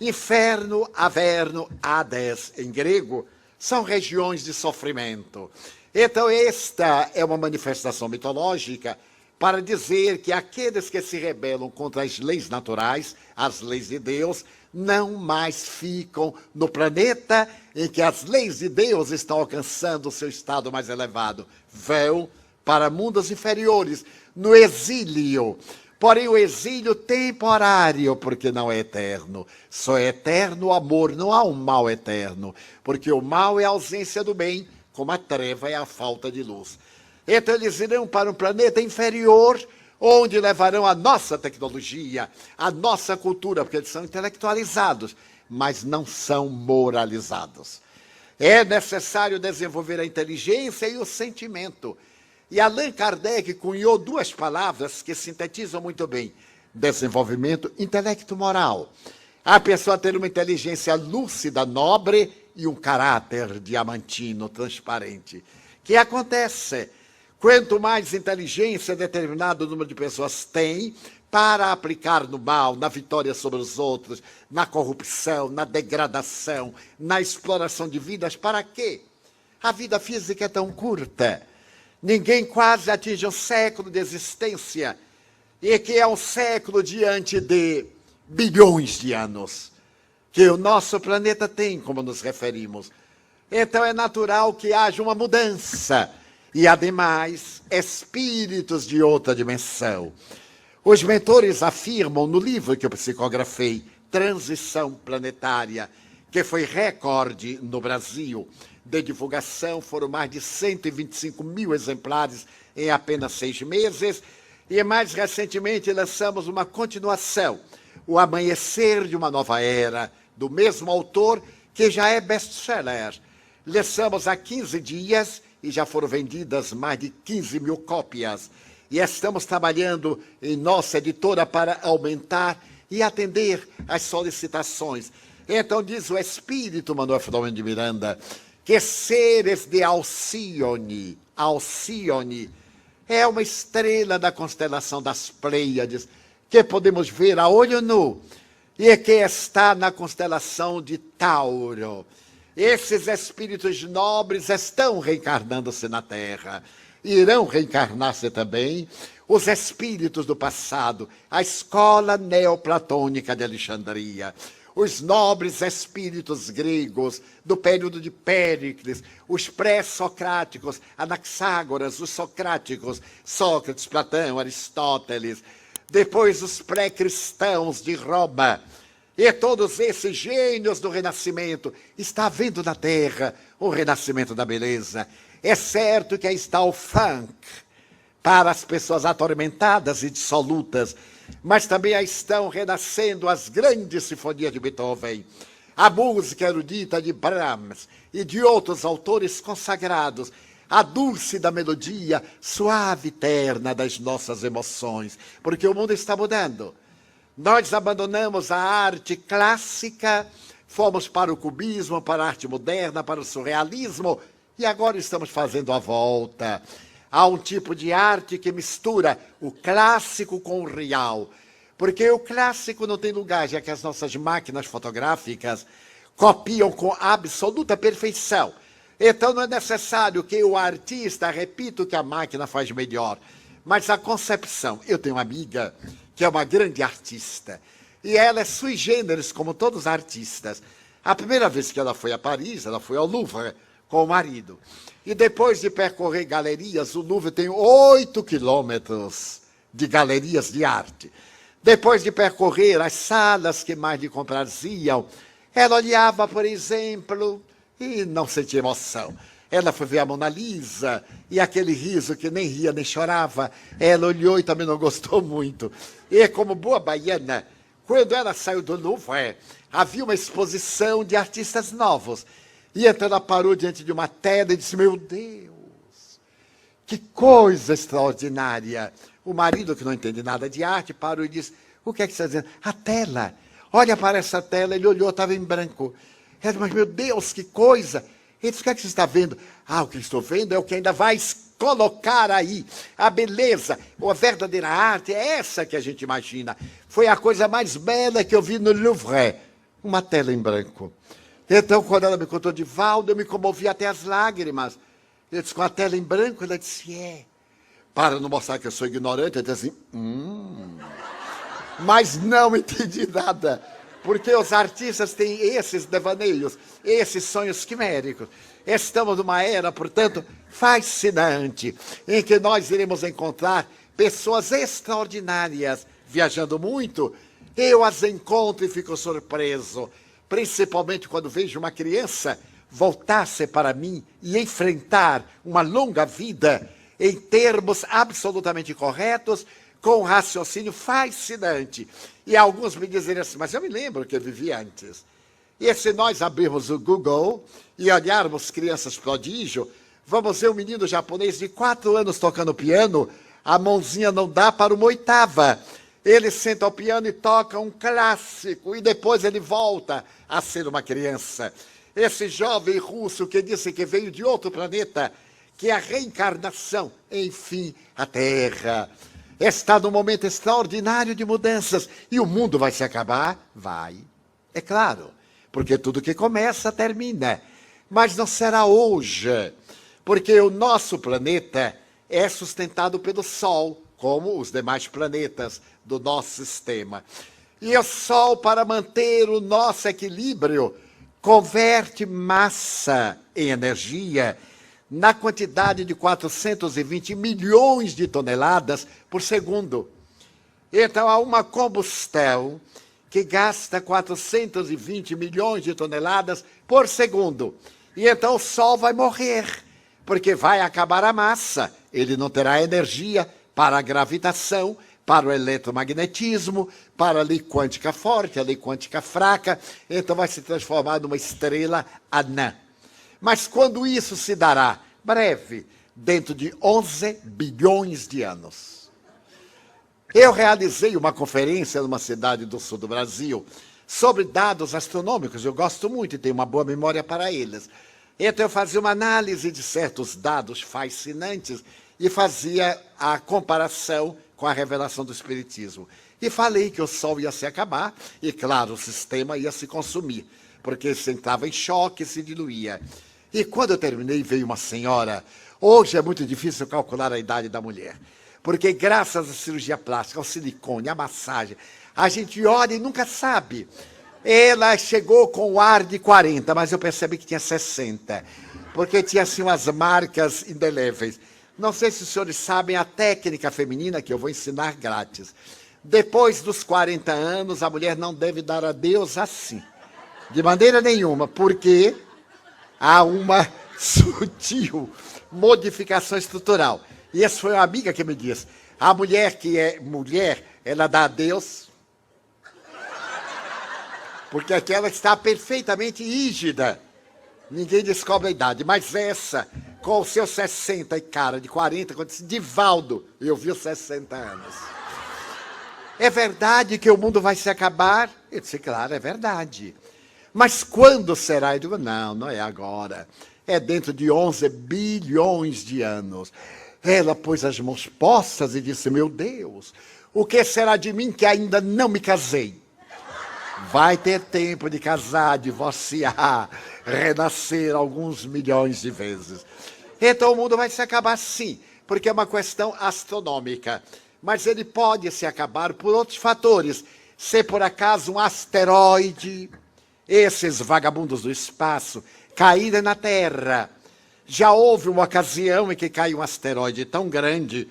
Inferno, Averno, Hades, em grego, são regiões de sofrimento. Então esta é uma manifestação mitológica para dizer que aqueles que se rebelam contra as leis naturais, as leis de Deus, não mais ficam no planeta em que as leis de Deus estão alcançando o seu estado mais elevado. Vão para mundos inferiores, no exílio. Porém, o exílio temporário, porque não é eterno. Só é eterno o amor, não há um mal eterno. Porque o mal é a ausência do bem, como a treva é a falta de luz. Então eles irão para um planeta inferior, onde levarão a nossa tecnologia, a nossa cultura, porque eles são intelectualizados, mas não são moralizados. É necessário desenvolver a inteligência e o sentimento. E Allan Kardec cunhou 2 palavras que sintetizam muito bem: desenvolvimento intelecto-moral. A pessoa ter uma inteligência lúcida, nobre e um caráter diamantino, transparente. Que acontece? Quanto mais inteligência determinado número de pessoas tem para aplicar no mal, na vitória sobre os outros, na corrupção, na degradação, na exploração de vidas, para quê? A vida física é tão curta. Ninguém quase atinge um século de existência, e que é um século diante de bilhões de anos que o nosso planeta tem, como nos referimos. Então é natural que haja uma mudança. E, ademais, espíritos de outra dimensão. Os mentores afirmam no livro que eu psicografei, Transição Planetária, que foi recorde no Brasil de divulgação, foram mais de 125 mil exemplares em apenas 6 meses, e mais recentemente lançamos uma continuação, O Amanhecer de uma Nova Era, do mesmo autor, que já é best-seller. Lançamos há 15 dias e já foram vendidas mais de 15 mil cópias. E estamos trabalhando em nossa editora para aumentar e atender às solicitações. Então diz o Espírito Manuel Filomeno de Miranda que seres de Alcíone é uma estrela da constelação das Pleiades, que podemos ver a olho nu, e que está na constelação de Tauro. Esses espíritos nobres estão reencarnando-se na Terra. Irão reencarnar-se também os espíritos do passado, a escola neoplatônica de Alexandria, os nobres espíritos gregos do período de Péricles, os pré-socráticos, Anaxágoras, os socráticos, Sócrates, Platão, Aristóteles, depois os pré-cristãos de Roma, e todos esses gênios do Renascimento. Está havendo na Terra o renascimento da beleza. É certo que aí está o funk, para as pessoas atormentadas e dissolutas, mas também aí estão renascendo as grandes sinfonias de Beethoven, a música erudita de Brahms e de outros autores consagrados, a dúlcida melodia, suave e terna das nossas emoções, porque o mundo está mudando. Nós abandonamos a arte clássica, fomos para o cubismo, para a arte moderna, para o surrealismo, e agora estamos fazendo a volta. Há um tipo de arte que mistura o clássico com o real, porque o clássico não tem lugar, já que as nossas máquinas fotográficas copiam com absoluta perfeição. Então não é necessário que o artista repita o que a máquina faz melhor, mas a concepção. Eu tenho uma amiga que é uma grande artista, e ela é sui generis, como todos os artistas. A primeira vez que ela foi a Paris, ela foi ao Louvre com o marido. E depois de percorrer galerias, o Louvre tem 8 quilômetros de galerias de arte. Depois de percorrer as salas que mais lhe compraziam, ela olhava, por exemplo, e não sentia emoção. Ela foi ver a Mona Lisa, e aquele riso que nem ria nem chorava, ela olhou e também não gostou muito. E como boa baiana, quando ela saiu do Louvre, havia uma exposição de artistas novos. E então ela parou diante de uma tela e disse, meu Deus, que coisa extraordinária. O marido, que não entende nada de arte, parou e disse, o que é que você está dizendo? A tela. Olha para essa tela. Ele olhou, estava em branco. Ela disse, mas meu Deus, que coisa. Ele disse, o que é que você está vendo? Ah, o que estou vendo é o que ainda vai colocar aí. A beleza, a verdadeira arte é essa que a gente imagina. Foi a coisa mais bela que eu vi no Louvre. Uma tela em branco. Então, quando ela me contou de Valdo, eu me comovi até as lágrimas. Eu disse, com a tela em branco? Ela disse, é. Para não mostrar que eu sou ignorante, eu disse assim, Mas não entendi nada. Porque os artistas têm esses devaneios, esses sonhos quiméricos. Estamos numa era, portanto, fascinante, em que nós iremos encontrar pessoas extraordinárias viajando muito. Eu as encontro e fico surpreso, principalmente quando vejo uma criança voltar-se para mim e enfrentar uma longa vida em termos absolutamente corretos, com um raciocínio fascinante. E alguns me dizem assim, mas eu me lembro que eu vivi antes. E se nós abrirmos o Google e olharmos crianças prodígio, vamos ver um menino japonês de 4 anos tocando piano, a mãozinha não dá para uma oitava. Ele senta ao piano e toca um clássico, e depois ele volta a ser uma criança. Esse jovem russo que disse que veio de outro planeta, que é a reencarnação, enfim, a Terra está num momento extraordinário de mudanças. E o mundo vai se acabar? Vai. É claro, porque tudo que começa, termina. Mas não será hoje, porque o nosso planeta é sustentado pelo Sol, como os demais planetas do nosso sistema. E o Sol, para manter o nosso equilíbrio, converte massa em energia na quantidade de 420 milhões de toneladas por segundo. Então, há uma combustão que gasta 420 milhões de toneladas por segundo. E então o Sol vai morrer, porque vai acabar a massa. Ele não terá energia para a gravitação, para o eletromagnetismo, para a lei quântica forte, a lei quântica fraca. Então vai se transformar numa estrela anã. Mas quando isso se dará? Breve, dentro de 11 bilhões de anos. Eu realizei uma conferência numa cidade do sul do Brasil sobre dados astronômicos. Eu gosto muito e tenho uma boa memória para eles. Então eu fazia uma análise de certos dados fascinantes e fazia a comparação com a revelação do Espiritismo. E falei que o Sol ia se acabar e, claro, o sistema ia se consumir, porque se entrava em choque e se diluía. E quando eu terminei, veio uma senhora. Hoje é muito difícil calcular a idade da mulher, porque graças à cirurgia plástica, ao silicone, à massagem, a gente olha e nunca sabe. Ela chegou com o ar de 40, mas eu percebi que tinha 60, porque tinha assim umas marcas indeléveis. Não sei se os senhores sabem a técnica feminina que eu vou ensinar grátis. Depois dos 40 anos, a mulher não deve dar adeus assim. De maneira nenhuma, porque há uma sutil modificação estrutural. E essa foi uma amiga que me disse. A mulher que é mulher, ela dá adeus, porque aquela está perfeitamente rígida. Ninguém descobre a idade. Mas essa, com os seus 60 e cara de 40, quando disse, Divaldo, eu vi os 60 anos. É verdade que o mundo vai se acabar? Eu disse, claro, é verdade. Mas quando será? Eu digo, não, não é agora. É dentro de 11 bilhões de anos. Ela pôs as mãos postas e disse, meu Deus, o que será de mim que ainda não me casei? Vai ter tempo de casar, divorciar, renascer alguns milhões de vezes. Então o mundo vai se acabar sim, porque é uma questão astronômica. Mas ele pode se acabar por outros fatores. Se por acaso um asteroide, esses vagabundos do espaço, caírem na Terra. Já houve uma ocasião em que caiu um asteroide tão grande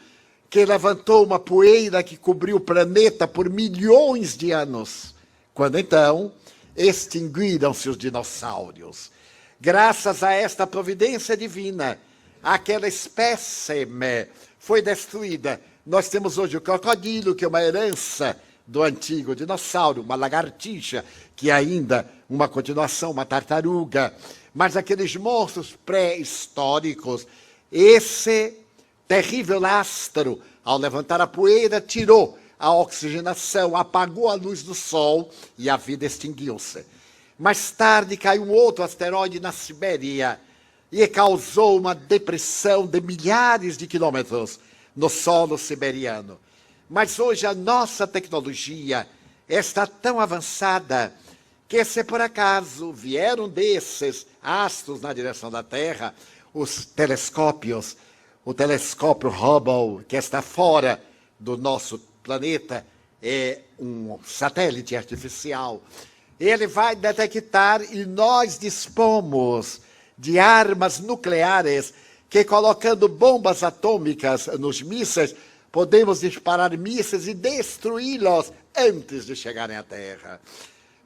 que levantou uma poeira que cobriu o planeta por milhões de anos. Quando então extinguiram-se os dinossauros. Graças a esta providência divina, aquela espécime foi destruída. Nós temos hoje o crocodilo, que é uma herança do antigo dinossauro, uma lagartixa, que é ainda uma continuação, uma tartaruga. Mas aqueles monstros pré-históricos, esse terrível astro, ao levantar a poeira, tirou a oxigenação, apagou a luz do sol e a vida extinguiu-se. Mais tarde caiu um outro asteroide na Sibéria e causou uma depressão de milhares de quilômetros no solo siberiano. Mas hoje a nossa tecnologia está tão avançada que, se por acaso vieram desses astros na direção da Terra, os telescópios, o telescópio Hubble, que está fora do nosso planeta, é um satélite artificial, ele vai detectar e nós dispomos de armas nucleares que, colocando bombas atômicas nos mísseis, podemos disparar mísseis e destruí-los antes de chegarem à Terra.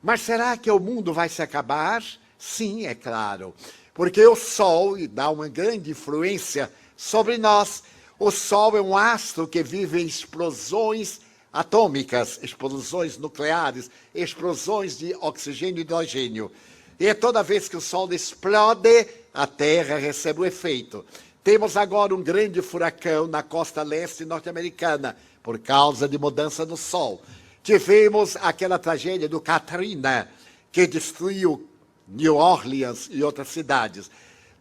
Mas será que o mundo vai se acabar? Sim, é claro. Porque o Sol dá uma grande influência sobre nós. O Sol é um astro que vive em explosões atômicas, explosões nucleares, explosões de oxigênio e hidrogênio. E toda vez que o Sol explode, a Terra recebe o efeito. Temos agora um grande furacão na costa leste norte-americana, por causa de mudança no Sol. Tivemos aquela tragédia do Katrina, que destruiu New Orleans e outras cidades.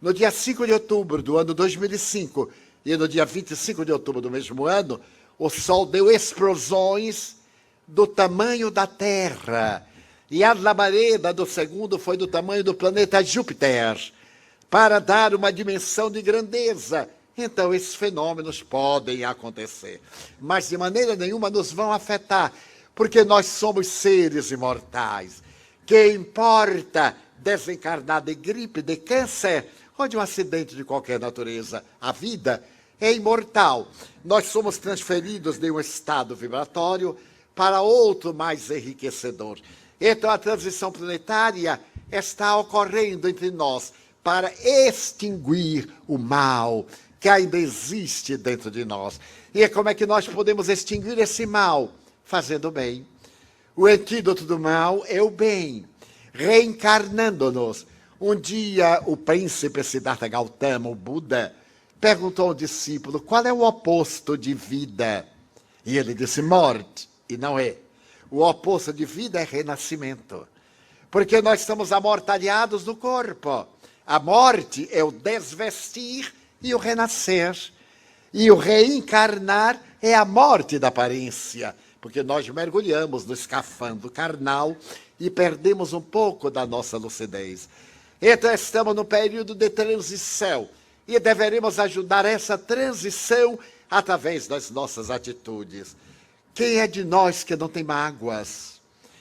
No dia 5 de outubro do ano 2005 e no dia 25 de outubro do mesmo ano, o Sol deu explosões do tamanho da Terra. E a labareda do segundo foi do tamanho do planeta Júpiter, para dar uma dimensão de grandeza. Então, esses fenômenos podem acontecer, mas de maneira nenhuma nos vão afetar, porque nós somos seres imortais. Que importa desencarnar de gripe, de câncer ou de um acidente de qualquer natureza? A vida é imortal. Nós somos transferidos de um estado vibratório para outro mais enriquecedor. Então, a transição planetária está ocorrendo entre nós para extinguir o mal que ainda existe dentro de nós. E como é que nós podemos extinguir esse mal? Fazendo bem. O antídoto do mal é o bem, reencarnando-nos. Um dia, o príncipe Siddhartha Gautama, o Buda, perguntou ao discípulo qual é o oposto de vida. E ele disse morte, e não é. O oposto de vida é renascimento. Porque nós estamos amortalhados no corpo. A morte é o desvestir e o renascer. E o reencarnar é a morte da aparência. Porque nós mergulhamos no escafandro carnal e perdemos um pouco da nossa lucidez. Então estamos no período de transição. E deveremos ajudar essa transição através das nossas atitudes. Quem é de nós que não tem mágoas,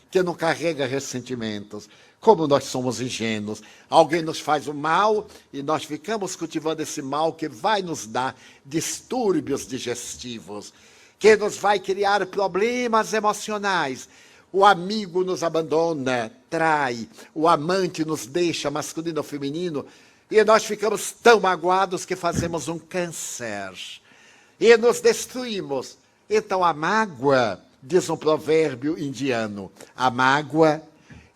que não carrega ressentimentos? Como nós somos ingênuos. Alguém nos faz o mal e nós ficamos cultivando esse mal que vai nos dar distúrbios digestivos. que nos vai criar problemas emocionais. O amigo nos abandona, trai, o amante nos deixa, masculino ou feminino, e nós ficamos tão magoados que fazemos um câncer e nos destruímos. Então a mágoa, diz um provérbio indiano, a mágoa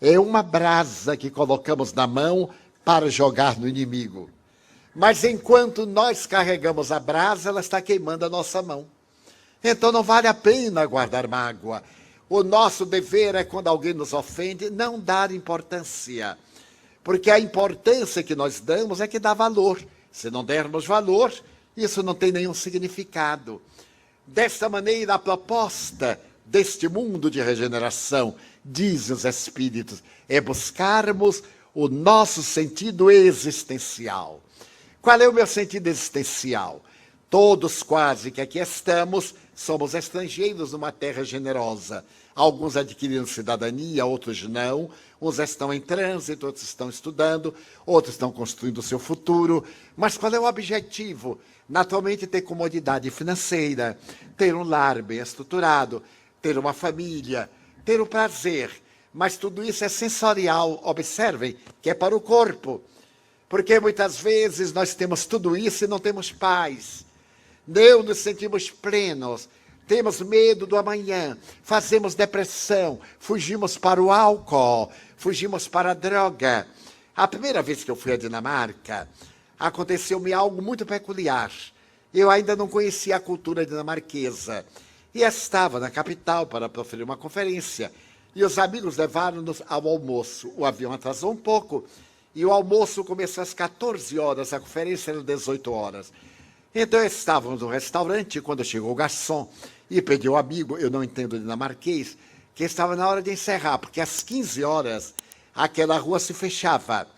é uma brasa que colocamos na mão para jogar no inimigo. Mas enquanto nós carregamos a brasa, ela está queimando a nossa mão. Então não vale a pena guardar mágoa. O nosso dever é, quando alguém nos ofende, não dar importância. Porque a importância que nós damos é que dá valor. Se não dermos valor, isso não tem nenhum significado. Desta maneira, a proposta deste mundo de regeneração, dizem os Espíritos, é buscarmos o nosso sentido existencial. Qual é o meu sentido existencial? Todos quase que aqui estamos, somos estrangeiros numa terra generosa. Alguns adquiriram cidadania, outros não. Uns estão em trânsito, outros estão estudando, outros estão construindo o seu futuro. Mas qual é o objetivo? Naturalmente, ter comodidade financeira, ter um lar bem estruturado, ter uma família, ter o prazer. Mas tudo isso é sensorial, observem, que é para o corpo. Porque muitas vezes nós temos tudo isso e não temos paz. Não nos sentimos plenos, temos medo do amanhã, fazemos depressão, fugimos para o álcool, fugimos para a droga. A primeira vez que eu fui à Dinamarca, aconteceu-me algo muito peculiar. Eu ainda não conhecia a cultura dinamarquesa. E estava na capital para proferir uma conferência. E os amigos levaram-nos ao almoço. O avião atrasou um pouco. E o almoço começou às 14 horas, a conferência era às 18 horas. Então estávamos no restaurante, quando chegou o garçom e pediu ao amigo, eu não entendo dinamarquês, que estava na hora de encerrar, porque às 15 horas aquela rua se fechava,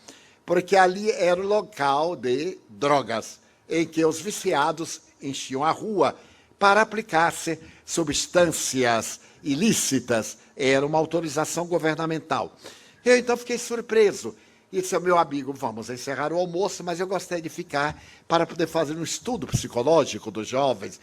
porque ali era o local de drogas, em que os viciados enchiam a rua para aplicar-se substâncias ilícitas. Era uma autorização governamental. Eu então fiquei surpreso. E disse ao meu amigo, vamos encerrar o almoço, mas eu gostaria de ficar para poder fazer um estudo psicológico dos jovens.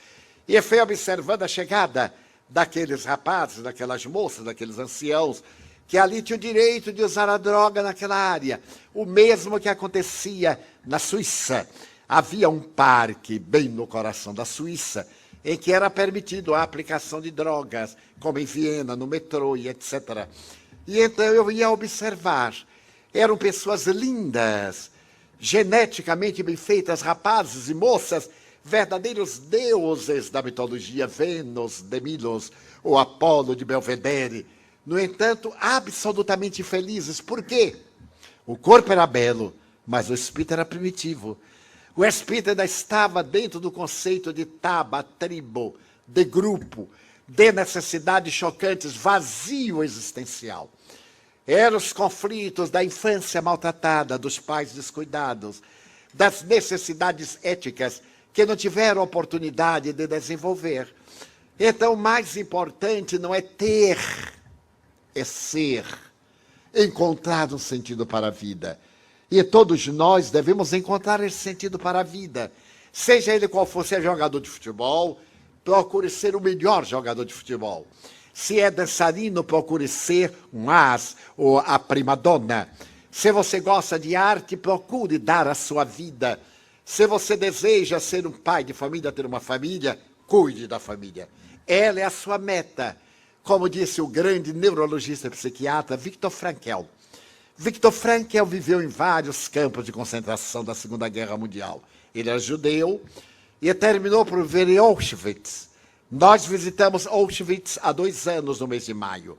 E fui observando a chegada daqueles rapazes, daquelas moças, daqueles anciãos, que ali tinham o direito de usar a droga naquela área. O mesmo que acontecia na Suíça. Havia um parque bem no coração da Suíça, em que era permitido a aplicação de drogas, como em Viena, no metrô e etc. E então eu ia observar. Eram pessoas lindas, geneticamente bem feitas, rapazes e moças, verdadeiros deuses da mitologia, Vênus de Milos, ou Apolo de Belvedere. No entanto, absolutamente felizes. Por quê? O corpo era belo, mas o espírito era primitivo. O espírito ainda estava dentro do conceito de taba, tribo, de grupo, de necessidades chocantes, vazio existencial. Eram os conflitos da infância maltratada, dos pais descuidados, das necessidades éticas que não tiveram oportunidade de desenvolver. Então, o mais importante não é ter, é ser, encontrar um sentido para a vida. E todos nós devemos encontrar esse sentido para a vida. Seja ele qual for, seja jogador de futebol, procure ser o melhor jogador de futebol. Se é dançarino, procure ser um as ou a primadonna. Se você gosta de arte, procure dar a sua vida. Se você deseja ser um pai de família, ter uma família, cuide da família. Ela é a sua meta. Como disse o grande neurologista e psiquiatra Viktor Frankl. Viktor Frankl viveu em vários campos de concentração da Segunda Guerra Mundial. Ele era judeu e terminou por viver em Auschwitz. Nós visitamos Auschwitz há 2 anos, no mês de maio.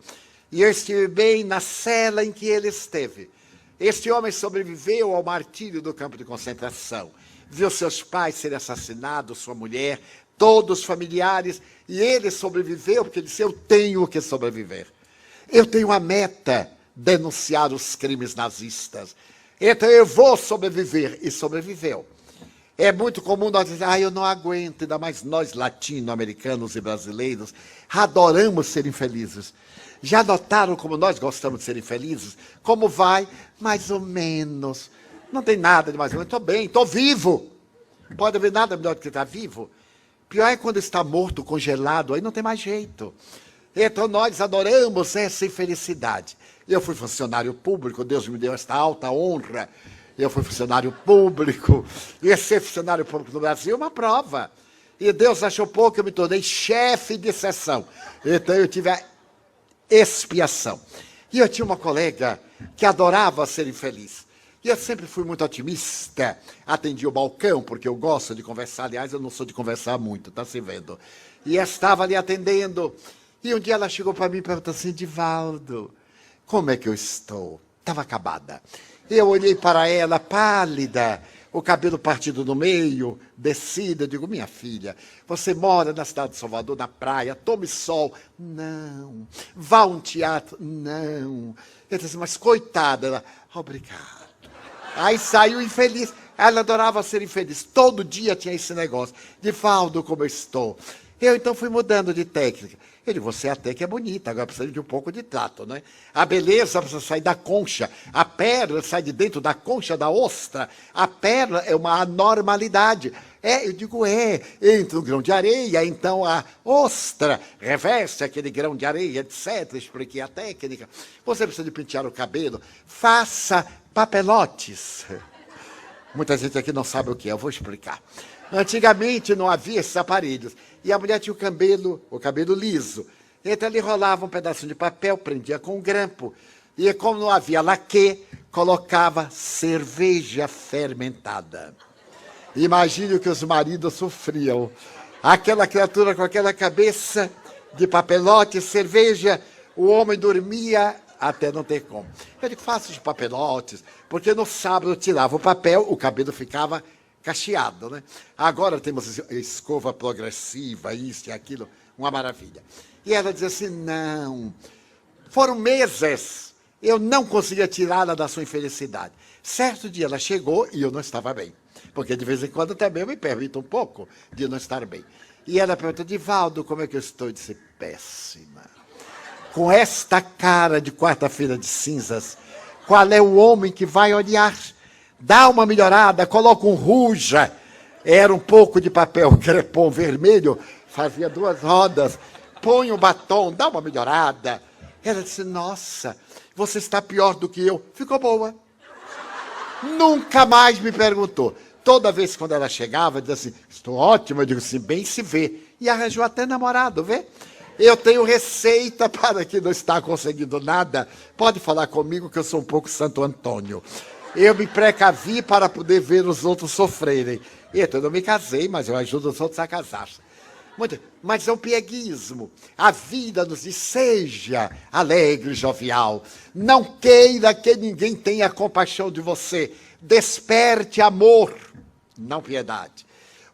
E eu estive bem na cela em que ele esteve. Este homem sobreviveu ao martírio do campo de concentração. Viu seus pais serem assassinados, sua mulher, todos os familiares. E ele sobreviveu porque ele disse, eu tenho que sobreviver. Eu tenho a meta, denunciar os crimes nazistas. Então eu vou sobreviver. E sobreviveu. É muito comum nós dizer, eu não aguento, ainda mais nós latino-americanos e brasileiros, adoramos ser infelizes. Já notaram como nós gostamos de ser infelizes? Como vai? Mais ou menos. Não tem nada de mais ou menos. Estou bem, estou vivo. Não pode haver nada melhor do que estar vivo. Pior é quando está morto, congelado, aí não tem mais jeito. Então nós adoramos essa infelicidade. Eu fui funcionário público, Deus me deu esta alta honra. Eu fui funcionário público. E ser funcionário público no Brasil é uma prova. E Deus achou pouco, eu me tornei chefe de seção. Então eu tive a expiação. E eu tinha uma colega que adorava ser infeliz. E eu sempre fui muito otimista. Atendi o balcão, porque eu gosto de conversar. Aliás, eu não sou de conversar muito, tá se vendo. E eu estava ali atendendo. E um dia ela chegou para mim e perguntou assim: Divaldo, como é que eu estou? Estava acabada. Eu olhei para ela, pálida, o cabelo partido no meio, descida. Eu digo: minha filha, você mora na cidade de Salvador, na praia, tome sol. Não. Vá a um teatro. Não. Eu disse: mas coitada. Ela: obrigado. Aí saiu infeliz. Ela adorava ser infeliz. Todo dia tinha esse negócio. Divaldo, como eu estou? Eu então fui mudando de técnica. Ele: você até que é bonita, agora precisa de um pouco de trato, né? A beleza precisa sair da concha. A pérola sai de dentro da concha da ostra. A pérola é uma anormalidade. Eu digo: entra um grão de areia, então a ostra reveste aquele grão de areia, etc. Expliquei a técnica. Você precisa de pentear o cabelo. Faça papelotes. Muita gente aqui não sabe o que é, eu vou explicar. Antigamente não havia esses aparelhos. E a mulher tinha o cabelo liso. Então ele rolava um pedacinho de papel, prendia com um grampo. E como não havia laque, colocava cerveja fermentada. Imagine o que os maridos sofriam. Aquela criatura com aquela cabeça de papelote, cerveja, o homem dormia até não ter como. Eu digo: faça os papelotes, porque no sábado eu tirava o papel, o cabelo ficava cacheado, né? Agora temos escova progressiva, isso e aquilo, uma maravilha. E ela dizia assim: não, foram meses, eu não conseguia tirá-la da sua infelicidade. Certo dia ela chegou e eu não estava bem, porque de vez em quando também eu me permito um pouco de não estar bem. E ela perguntou: Divaldo, como é que eu estou? Eu disse: péssima. Com esta cara de quarta-feira de cinzas, qual é o homem que vai olhar? Dá uma melhorada, coloca um ruja. Era um pouco de papel crepom vermelho, fazia 2 rodas. Põe um batom, dá uma melhorada. Ela disse: nossa, você está pior do que eu. Ficou boa. Nunca mais me perguntou. Toda vez quando ela chegava, dizia assim: estou ótima. Eu digo: se bem se vê. E arranjou até namorado, vê? Eu tenho receita para quem não está conseguindo nada. Pode falar comigo que eu sou um pouco Santo Antônio. Eu me precavi para poder ver os outros sofrerem. Então, eu não me casei, mas eu ajudo os outros a casar. Mas é um pieguismo. A vida nos diz: seja alegre, jovial. Não queira que ninguém tenha compaixão de você. Desperte amor, não piedade.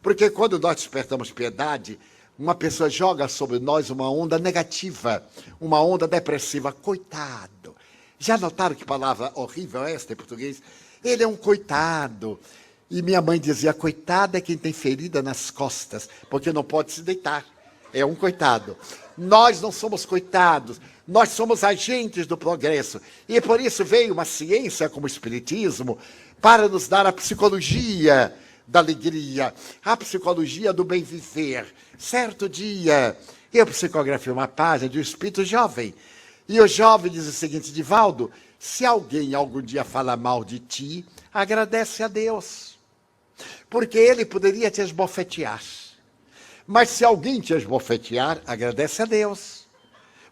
Porque quando nós despertamos piedade, uma pessoa joga sobre nós uma onda negativa, uma onda depressiva. Coitado. Já notaram que palavra horrível é esta em português? Ele é um coitado. E minha mãe dizia: coitado é quem tem ferida nas costas, porque não pode se deitar. É um coitado. Nós não somos coitados, nós somos agentes do progresso. E por isso veio uma ciência como o Espiritismo para nos dar a psicologia da alegria, a psicologia do bem viver. Certo dia, eu psicografei uma página de um espírito jovem. E o jovem diz o seguinte: Divaldo, se alguém algum dia fala mal de ti, agradece a Deus. Porque ele poderia te esbofetear. Mas se alguém te esbofetear, agradece a Deus.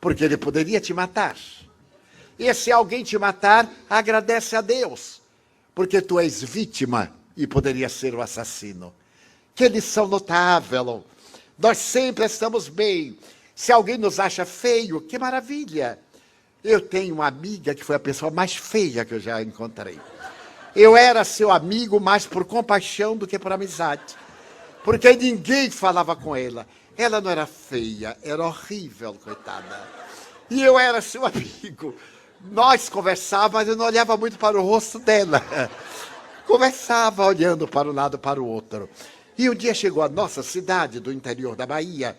Porque ele poderia te matar. E se alguém te matar, agradece a Deus. Porque tu és vítima e poderia ser o assassino. Que lição notável. Nós sempre estamos bem. Se alguém nos acha feio, que maravilha. Eu tenho uma amiga que foi a pessoa mais feia que eu já encontrei. Eu era seu amigo mais por compaixão do que por amizade. Porque ninguém falava com ela. Ela não era feia, era horrível, coitada. E eu era seu amigo. Nós conversávamos, mas eu não olhava muito para o rosto dela. Conversava olhando para um lado para o outro. E um dia chegou à nossa cidade do interior da Bahia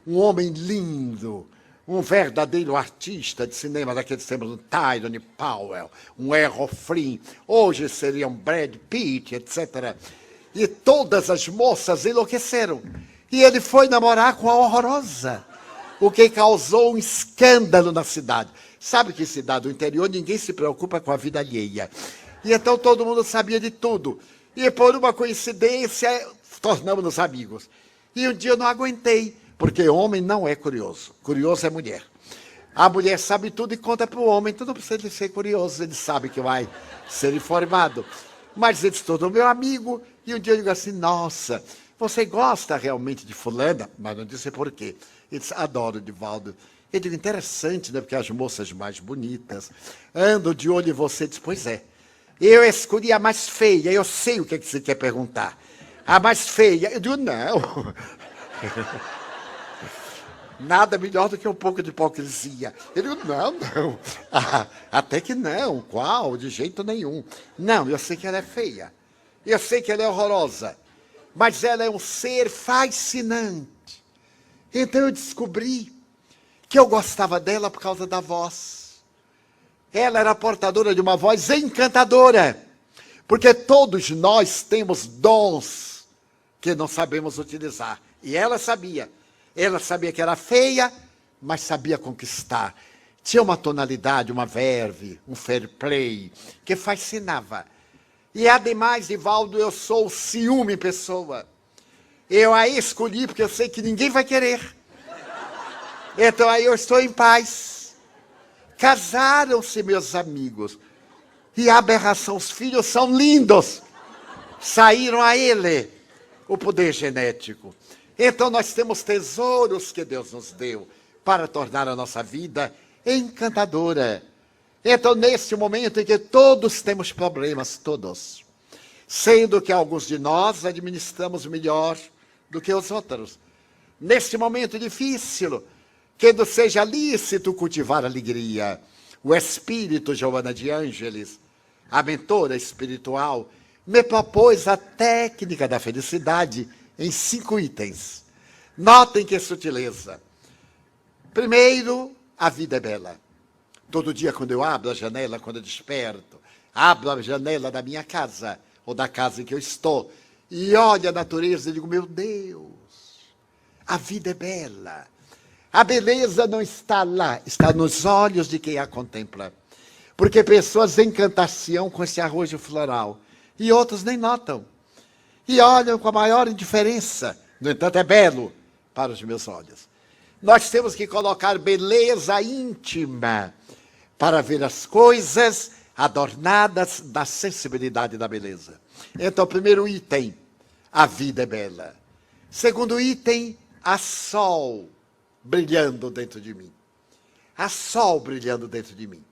um homem lindo, um verdadeiro artista de cinema daqueles tempos, um Tyrone Powell, um Errol Flynn, hoje seria um Brad Pitt, etc. E todas as moças enlouqueceram. E ele foi namorar com a horrorosa, o que causou um escândalo na cidade. Sabe que cidade do interior ninguém se preocupa com a vida alheia. E então todo mundo sabia de tudo. E por uma coincidência, tornamos-nos amigos. E um dia eu não aguentei, porque homem não é curioso. Curioso é mulher. A mulher sabe tudo e conta para o homem, então não precisa de ser curioso, ele sabe que vai ser informado. Mas ele se tornou meu amigo, e um dia eu digo assim, nossa, você gosta realmente de fulana? Mas não disse por quê. Ele disse, adoro, Divaldo. Eu digo, interessante, né? Porque as moças mais bonitas andam de olho em você. Ele disse, pois é. Eu escolhi a mais feia, eu sei o que você quer perguntar. A mais feia. Eu digo, não. Nada melhor do que um pouco de hipocrisia. Ele disse, não. Até que não. Qual? De jeito nenhum. Não, eu sei que ela é feia. Eu sei que ela é horrorosa. Mas ela é um ser fascinante. Então eu descobri que eu gostava dela por causa da voz. Ela era portadora de uma voz encantadora. Porque todos nós temos dons que não sabemos utilizar. E ela sabia. Ela sabia que era feia, mas sabia conquistar. Tinha uma tonalidade, uma verve, um fair play, que fascinava. E ademais, Divaldo, eu sou o ciúme em pessoa. Eu a escolhi porque eu sei que ninguém vai querer. Então aí eu estou em paz. Casaram-se meus amigos. E a aberração, os filhos são lindos. Saíram a ele o poder genético. Então nós temos tesouros que Deus nos deu para tornar a nossa vida encantadora. Então nesse momento em que todos temos problemas, todos, sendo que alguns de nós administramos melhor do que os outros. Nesse momento difícil, que nos seja lícito cultivar alegria. O espírito Joana de Ângeles, a mentora espiritual, me propôs a técnica da felicidade em 5 itens. Notem que sutileza. Primeiro, a vida é bela. Todo dia quando eu abro a janela, quando eu desperto, abro a janela da minha casa, ou da casa em que eu estou, e olho a natureza e digo, meu Deus, a vida é bela. A beleza não está lá, está nos olhos de quem a contempla. Porque pessoas encantar-se-ão com esse arrojo floral, e outros nem notam. E olham com a maior indiferença. No entanto, é belo para os meus olhos. Nós temos que colocar beleza íntima para ver as coisas adornadas da sensibilidade da beleza. Então, primeiro item, a vida é bela. Segundo item, há sol brilhando dentro de mim. Há sol brilhando dentro de mim.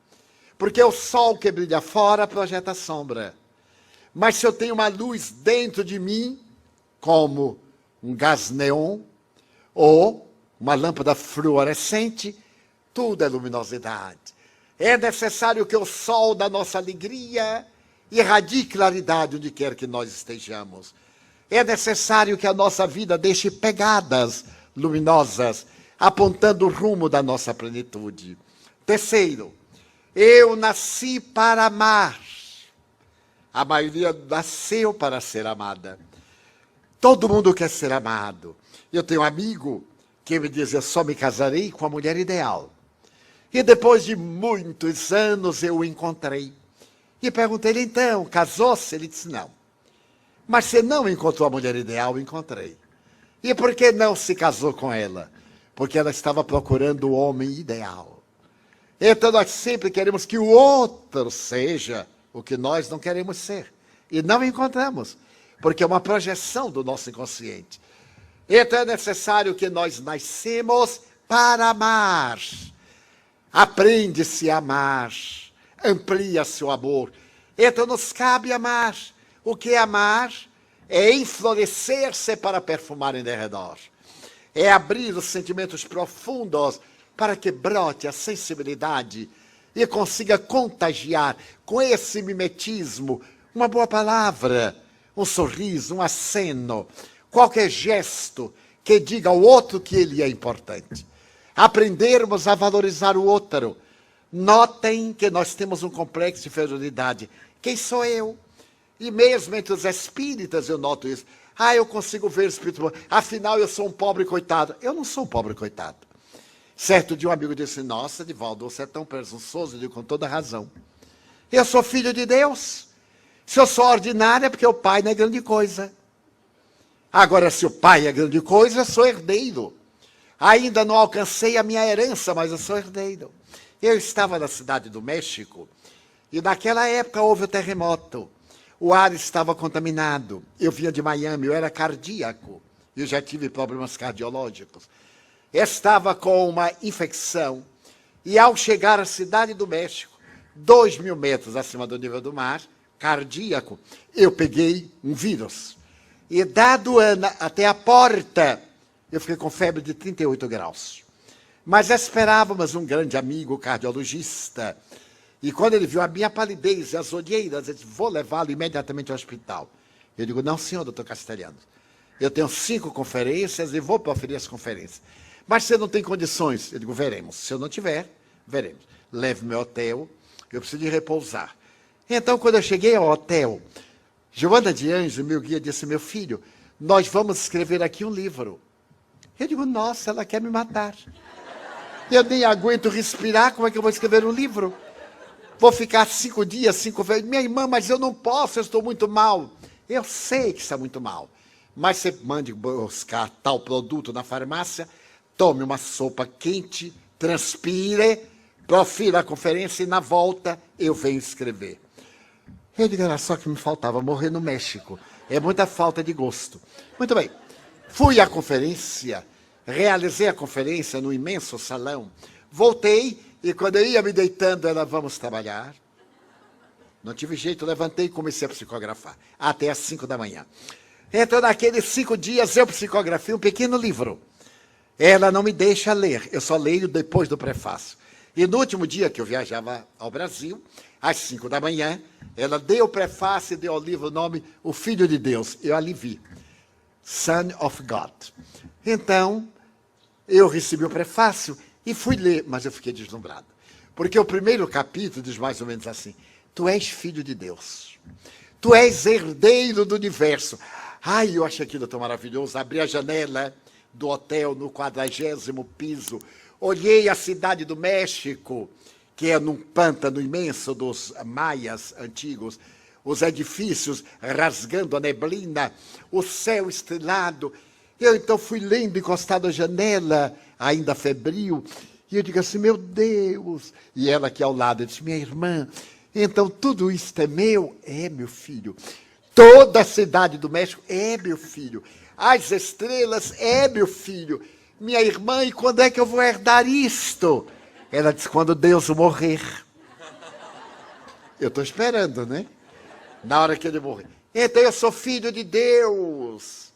Porque o sol que brilha fora projeta sombra. Mas se eu tenho uma luz dentro de mim, como um gás neon, ou uma lâmpada fluorescente, tudo é luminosidade. É necessário que o sol da nossa alegria irradie claridade onde quer que nós estejamos. É necessário que a nossa vida deixe pegadas luminosas, apontando o rumo da nossa plenitude. Terceiro, eu nasci para amar. A maioria nasceu para ser amada. Todo mundo quer ser amado. Eu tenho um amigo que me diz, eu só me casarei com a mulher ideal. E depois de muitos anos eu o encontrei. E perguntei-lhe, então, casou-se? Ele disse, não. Mas você não encontrou a mulher ideal? Eu encontrei. E por que não se casou com ela? Porque ela estava procurando o homem ideal. Então nós sempre queremos que o outro seja o que nós não queremos ser. E não encontramos, porque é uma projeção do nosso inconsciente. Então é necessário que nós nascemos para amar. Aprende-se a amar, amplia-se o amor. Então nos cabe amar. O que é amar? É enflorescer-se para perfumar em derredor. É abrir os sentimentos profundos para que brote a sensibilidade e consiga contagiar com esse mimetismo uma boa palavra, um sorriso, um aceno, qualquer gesto que diga ao outro que ele é importante. Aprendermos a valorizar o outro. Notem que nós temos um complexo de inferioridade. Quem sou eu? E mesmo entre os espíritas eu noto isso. Ah, eu consigo ver o Espírito. Afinal, eu sou um pobre coitado. Eu não sou um pobre coitado. Certo dia um amigo disse, nossa, Divaldo, você é tão presunçoso. Eu digo, com toda razão. Eu sou filho de Deus. Se eu sou ordinário é porque o pai não é grande coisa. Agora, se o pai é grande coisa, eu sou herdeiro. Ainda não alcancei a minha herança, mas eu sou herdeiro. Eu estava na cidade do México e naquela época houve o terremoto. O ar estava contaminado. Eu vinha de Miami, eu era cardíaco. Eu já tive problemas cardiológicos. Estava com uma infecção. E ao chegar à cidade do México, 2.000 metros acima do nível do mar, cardíaco, eu peguei um vírus. E da aduana até a porta, eu fiquei com febre de 38 graus. Mas esperávamos um grande amigo cardiologista. E quando ele viu a minha palidez e as olheiras, ele disse, vou levá-lo imediatamente ao hospital. Eu digo, não, senhor, doutor Castelhanos. Eu tenho 5 conferências e vou proferir as conferências. Mas você não tem condições? Eu digo, veremos. Se eu não tiver, veremos. Leve-me ao hotel, eu preciso de repousar. Então, quando eu cheguei ao hotel, Joana de Anjos, meu guia, disse, meu filho, nós vamos escrever aqui um livro. Eu digo, nossa, ela quer me matar. Eu nem aguento respirar, como é que eu vou escrever um livro? Vou ficar 5 dias, 5 vezes. Minha irmã, mas eu não posso, eu estou muito mal. Eu sei que está muito mal. Mas você mande buscar tal produto na farmácia, tome uma sopa quente, transpire, profira a conferência e na volta eu venho escrever. Eu digo, era só que me faltava morrer no México. É muita falta de gosto. Muito bem. Fui à conferência, realizei a conferência no imenso salão, voltei e quando eu ia me deitando, ela, vamos trabalhar. Não tive jeito, levantei e comecei a psicografar, até às 5 da manhã. Então, naqueles 5 dias, eu psicografei um pequeno livro. Ela não me deixa ler, eu só leio depois do prefácio. E no último dia que eu viajava ao Brasil, às 5 da manhã, ela deu o prefácio e deu ao livro o nome O Filho de Deus. Eu ali vi. Son of God. Então, eu recebi o prefácio e fui ler, mas eu fiquei deslumbrado. Porque o primeiro capítulo diz mais ou menos assim, tu és filho de Deus. Tu és herdeiro do universo. Ai, eu achei aquilo tão maravilhoso. Abri a janela do hotel no 40º piso. Olhei a cidade do México, que é num pântano imenso dos maias antigos, os edifícios rasgando a neblina, o céu estrelado. Eu então fui lendo encostado à janela, ainda febril, e eu digo assim, meu Deus. E ela aqui ao lado, eu disse, minha irmã, então tudo isto é meu? É, meu filho. Toda a cidade do México é meu filho. As estrelas é meu filho. Minha irmã, e quando é que eu vou herdar isto? Ela disse, quando Deus morrer. Eu estou esperando, né? Na hora que ele morrer. Então eu sou filho de Deus.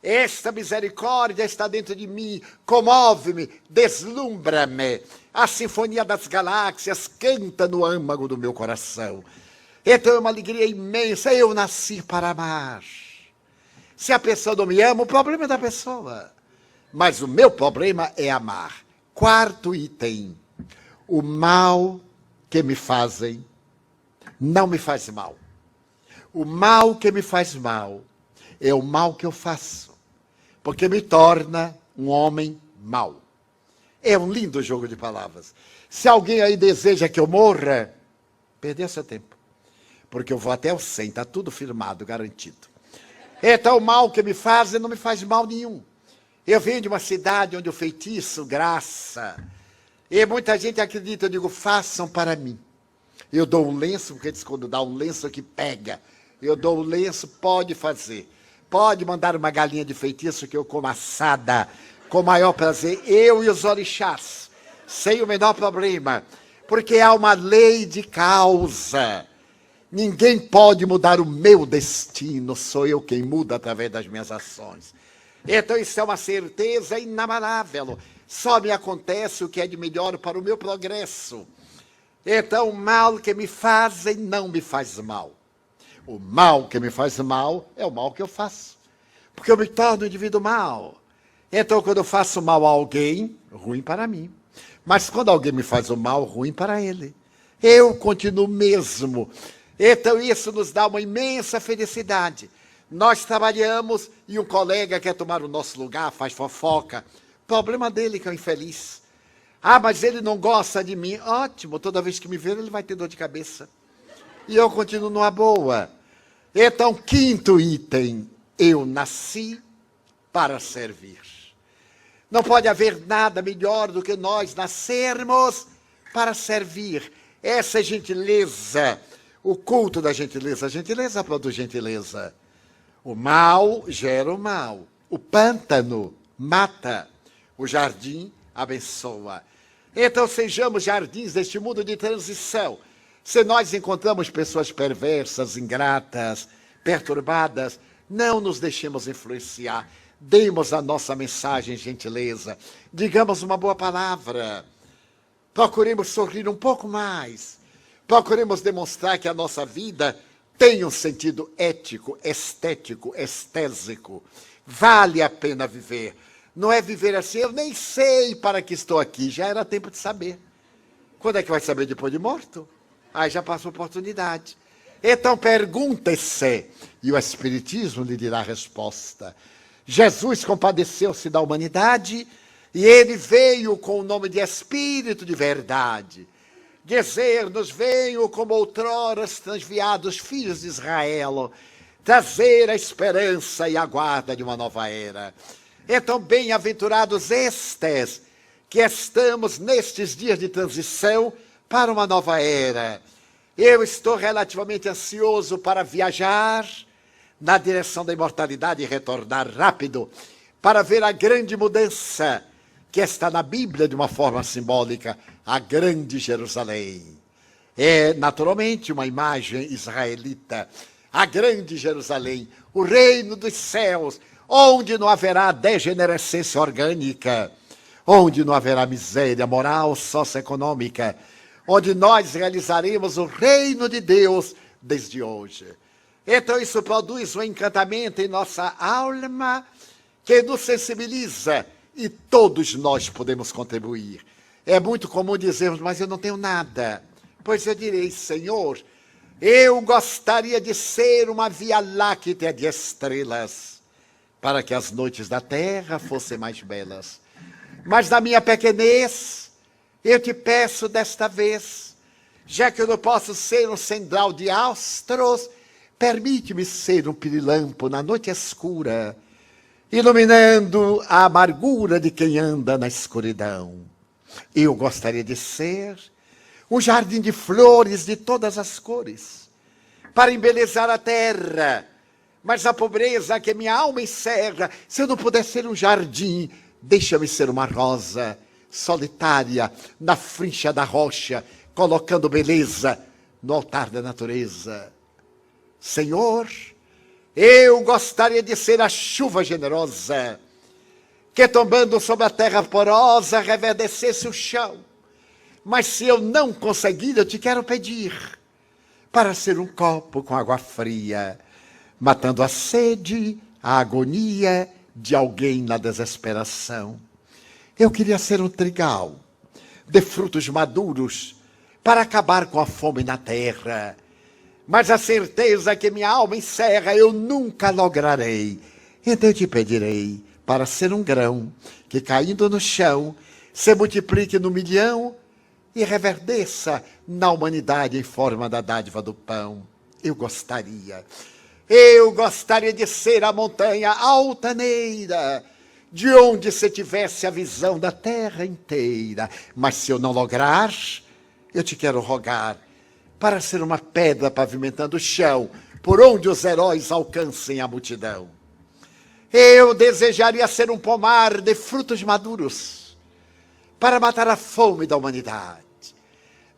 Esta misericórdia está dentro de mim. Comove-me, deslumbra-me. A sinfonia das galáxias canta no âmago do meu coração. Então é uma alegria imensa. Eu nasci para amar. Se a pessoa não me ama, o problema é da pessoa. Mas o meu problema é amar. 4º item. O mal que me fazem não me faz mal. O mal que me faz mal é o mal que eu faço. Porque me torna um homem mau. É um lindo jogo de palavras. Se alguém aí deseja que eu morra, perdeu seu tempo. Porque eu vou até o 100, está tudo firmado, garantido. Então o mal que me fazem não me faz mal nenhum. Eu venho de uma cidade onde o feitiço, graça, e muita gente acredita, eu digo, façam para mim. Eu dou um lenço, porque diz quando dá um lenço que pega. Eu dou um lenço, pode fazer. Pode mandar uma galinha de feitiço que eu como assada, com o maior prazer, eu e os orixás, sem o menor problema. Porque há uma lei de causa. Ninguém pode mudar o meu destino, sou eu quem muda através das minhas ações. Então isso é uma certeza inabalável. Só me acontece o que é de melhor para o meu progresso. Então o mal que me fazem não me faz mal. O mal que me faz mal é o mal que eu faço. Porque eu me torno um indivíduo mau. Então quando eu faço mal a alguém, ruim para mim. Mas quando alguém me faz o mal, ruim para ele. Eu continuo mesmo. Então isso nos dá uma imensa felicidade. Nós trabalhamos e um colega quer tomar o nosso lugar, faz fofoca. Problema dele que é um infeliz. Ah, mas ele não gosta de mim. Ótimo, toda vez que me ver ele vai ter dor de cabeça. E eu continuo numa boa. Então, quinto item, eu nasci para servir. Não pode haver nada melhor do que nós nascermos para servir. Essa é gentileza, o culto da gentileza. A gentileza produz gentileza. O mal gera o mal. O pântano mata. O jardim abençoa. Então sejamos jardins deste mundo de transição. Se nós encontramos pessoas perversas, ingratas, perturbadas, não nos deixemos influenciar. Demos a nossa mensagem gentileza. Digamos uma boa palavra. Procuremos sorrir um pouco mais. Procuremos demonstrar que a nossa vida tem um sentido ético, estético, estésico. Vale a pena viver. Não é viver assim, eu nem sei para que estou aqui. Já era tempo de saber. Quando é que vai saber depois de morto? Aí já passou a oportunidade. Então pergunte-se, e o Espiritismo lhe dirá a resposta. Jesus compadeceu-se da humanidade e ele veio com o nome de Espírito de verdade. Dizer-nos, venho como outrora transviados filhos de Israel, trazer a esperança e a guarda de uma nova era. Então, bem-aventurados estes, que estamos nestes dias de transição para uma nova era. Eu estou relativamente ansioso para viajar na direção da imortalidade e retornar rápido para ver a grande mudança que está na Bíblia de uma forma simbólica, a grande Jerusalém. É naturalmente uma imagem israelita, a grande Jerusalém, o reino dos céus, onde não haverá degenerescência orgânica, onde não haverá miséria moral, socioeconômica, onde nós realizaremos o reino de Deus desde hoje. Então isso produz um encantamento em nossa alma que nos sensibiliza e todos nós podemos contribuir. É muito comum dizermos, mas eu não tenho nada. Pois eu direi, Senhor, eu gostaria de ser uma via láctea de estrelas, para que as noites da terra fossem mais belas. Mas na minha pequenez, eu te peço desta vez, já que eu não posso ser um central de astros, permite-me ser um pirilampo na noite escura, iluminando a amargura de quem anda na escuridão. Eu gostaria de ser um jardim de flores de todas as cores, para embelezar a terra, mas a pobreza que minha alma encerra, se eu não puder ser um jardim, deixa-me ser uma rosa solitária na frincha da rocha, colocando beleza no altar da natureza. Senhor, eu gostaria de ser a chuva generosa, que tombando sobre a terra porosa, reverdecesse o chão. Mas se eu não conseguir, eu te quero pedir, para ser um copo com água fria, matando a sede, a agonia de alguém na desesperação. Eu queria ser um trigal de frutos maduros, para acabar com a fome na terra. Mas a certeza que minha alma encerra, eu nunca lograrei. Então eu te pedirei para ser um grão que, caindo no chão, se multiplique no milhão e reverdeça na humanidade em forma da dádiva do pão. Eu gostaria de ser a montanha altaneira, de onde se tivesse a visão da terra inteira. Mas se eu não lograr, eu te quero rogar para ser uma pedra pavimentando o chão, por onde os heróis alcancem a multidão. Eu desejaria ser um pomar de frutos maduros, para matar a fome da humanidade.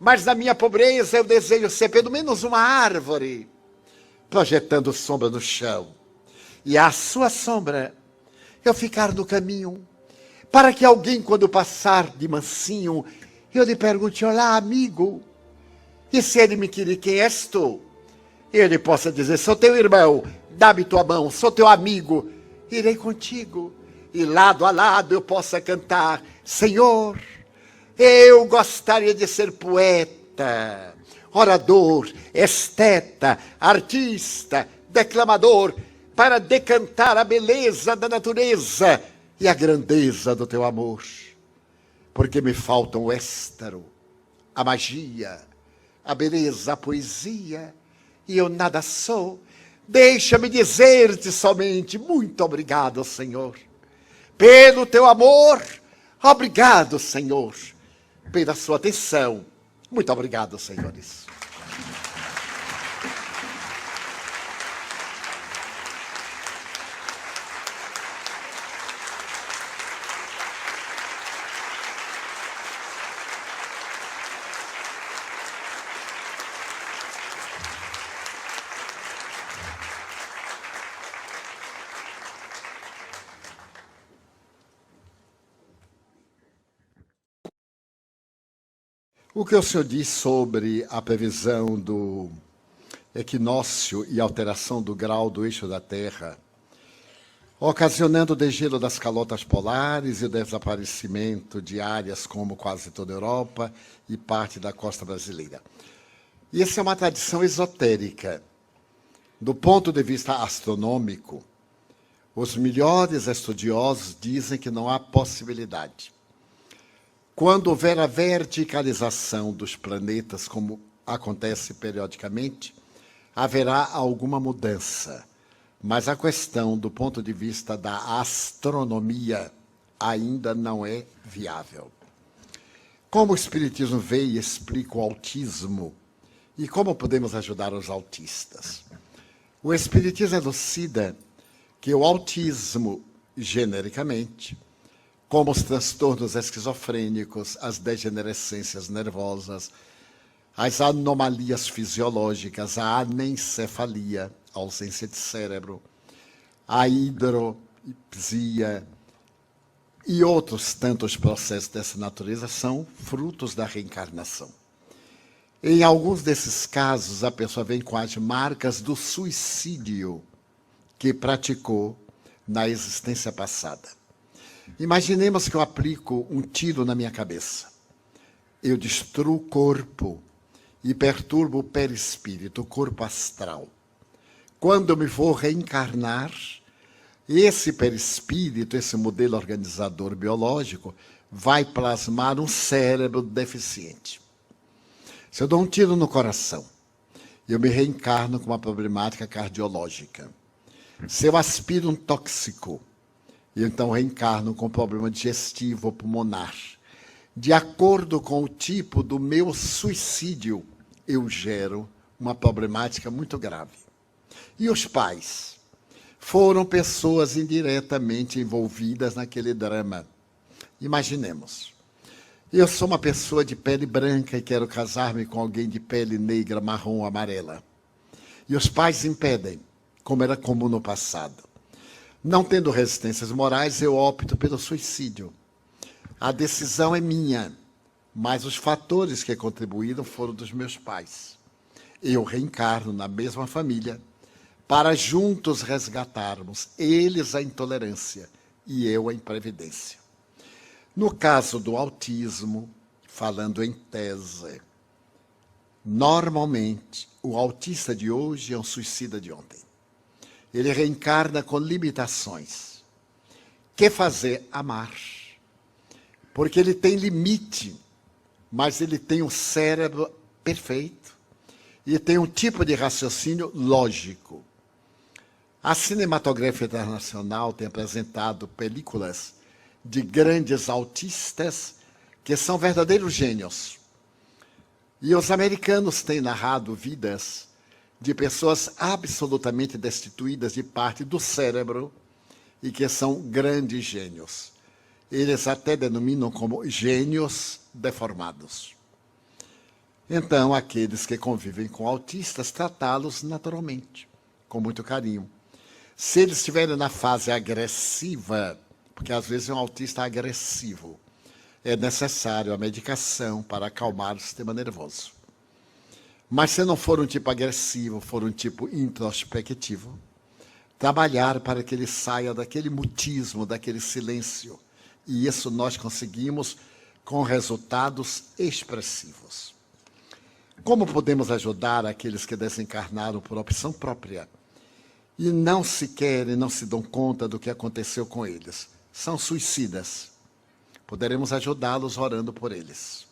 Mas na minha pobreza eu desejo ser pelo menos uma árvore, projetando sombra no chão. E à sua sombra eu ficar no caminho, para que alguém, quando passar de mansinho, eu lhe pergunte, olá, amigo. E se ele me querer, quem és tu? Ele possa dizer, sou teu irmão, dá-me tua mão, sou teu amigo, irei contigo. E lado a lado eu possa cantar, Senhor, eu gostaria de ser poeta, orador, esteta, artista, declamador, para decantar a beleza da natureza e a grandeza do teu amor. Porque me faltam o éstero, a magia, a beleza, a poesia, e eu nada sou. Deixa-me dizer-te somente muito obrigado, Senhor, pelo teu amor. Obrigado, Senhor, pela sua atenção. Muito obrigado, senhores. O que o senhor diz sobre a previsão do equinócio e alteração do grau do eixo da Terra, ocasionando o degelo das calotas polares e o desaparecimento de áreas como quase toda a Europa e parte da costa brasileira? E essa é uma tradição esotérica. Do ponto de vista astronômico, os melhores estudiosos dizem que não há possibilidade. Quando houver a verticalização dos planetas, como acontece periodicamente, haverá alguma mudança. Mas a questão, do ponto de vista da astronomia, ainda não é viável. Como o Espiritismo vê e explica o autismo e como podemos ajudar os autistas? O Espiritismo elucida que o autismo, genericamente, como os transtornos esquizofrênicos, as degenerescências nervosas, as anomalias fisiológicas, a anencefalia, a ausência de cérebro, a hidropisia e outros tantos processos dessa natureza são frutos da reencarnação. Em alguns desses casos, a pessoa vem com as marcas do suicídio que praticou na existência passada. Imaginemos que eu aplico um tiro na minha cabeça. Eu destruo o corpo e perturbo o perispírito, o corpo astral. Quando eu me vou reencarnar, esse perispírito, esse modelo organizador biológico, vai plasmar um cérebro deficiente. Se eu dou um tiro no coração, eu me reencarno com uma problemática cardiológica. Se eu aspiro um tóxico, e então reencarno com problema digestivo ou pulmonar. De acordo com o tipo do meu suicídio, eu gero uma problemática muito grave. E os pais? Foram pessoas indiretamente envolvidas naquele drama. Imaginemos, eu sou uma pessoa de pele branca e quero casar-me com alguém de pele negra, marrom, amarela. E os pais impedem, como era comum no passado. Não tendo resistências morais, eu opto pelo suicídio. A decisão é minha, mas os fatores que contribuíram foram dos meus pais. Eu reencarno na mesma família para juntos resgatarmos, eles a intolerância e eu a imprevidência. No caso do autismo, falando em tese, normalmente o autista de hoje é um suicida de ontem. Ele reencarna com limitações. Que fazer? Amar. Porque ele tem limite, mas ele tem um cérebro perfeito e tem um tipo de raciocínio lógico. A cinematografia internacional tem apresentado películas de grandes autistas que são verdadeiros gênios. E os americanos têm narrado vidas de pessoas absolutamente destituídas de parte do cérebro e que são grandes gênios. Eles até denominam como gênios deformados. Então, aqueles que convivem com autistas, tratá-los naturalmente, com muito carinho. Se eles estiverem na fase agressiva, porque às vezes é um autista agressivo, é necessário a medicação para acalmar o sistema nervoso. Mas se não for um tipo agressivo, for um tipo introspectivo, trabalhar para que ele saia daquele mutismo, daquele silêncio. E isso nós conseguimos com resultados expressivos. Como podemos ajudar aqueles que desencarnaram por opção própria e não se querem, não se dão conta do que aconteceu com eles. São suicidas. Poderemos ajudá-los orando por eles.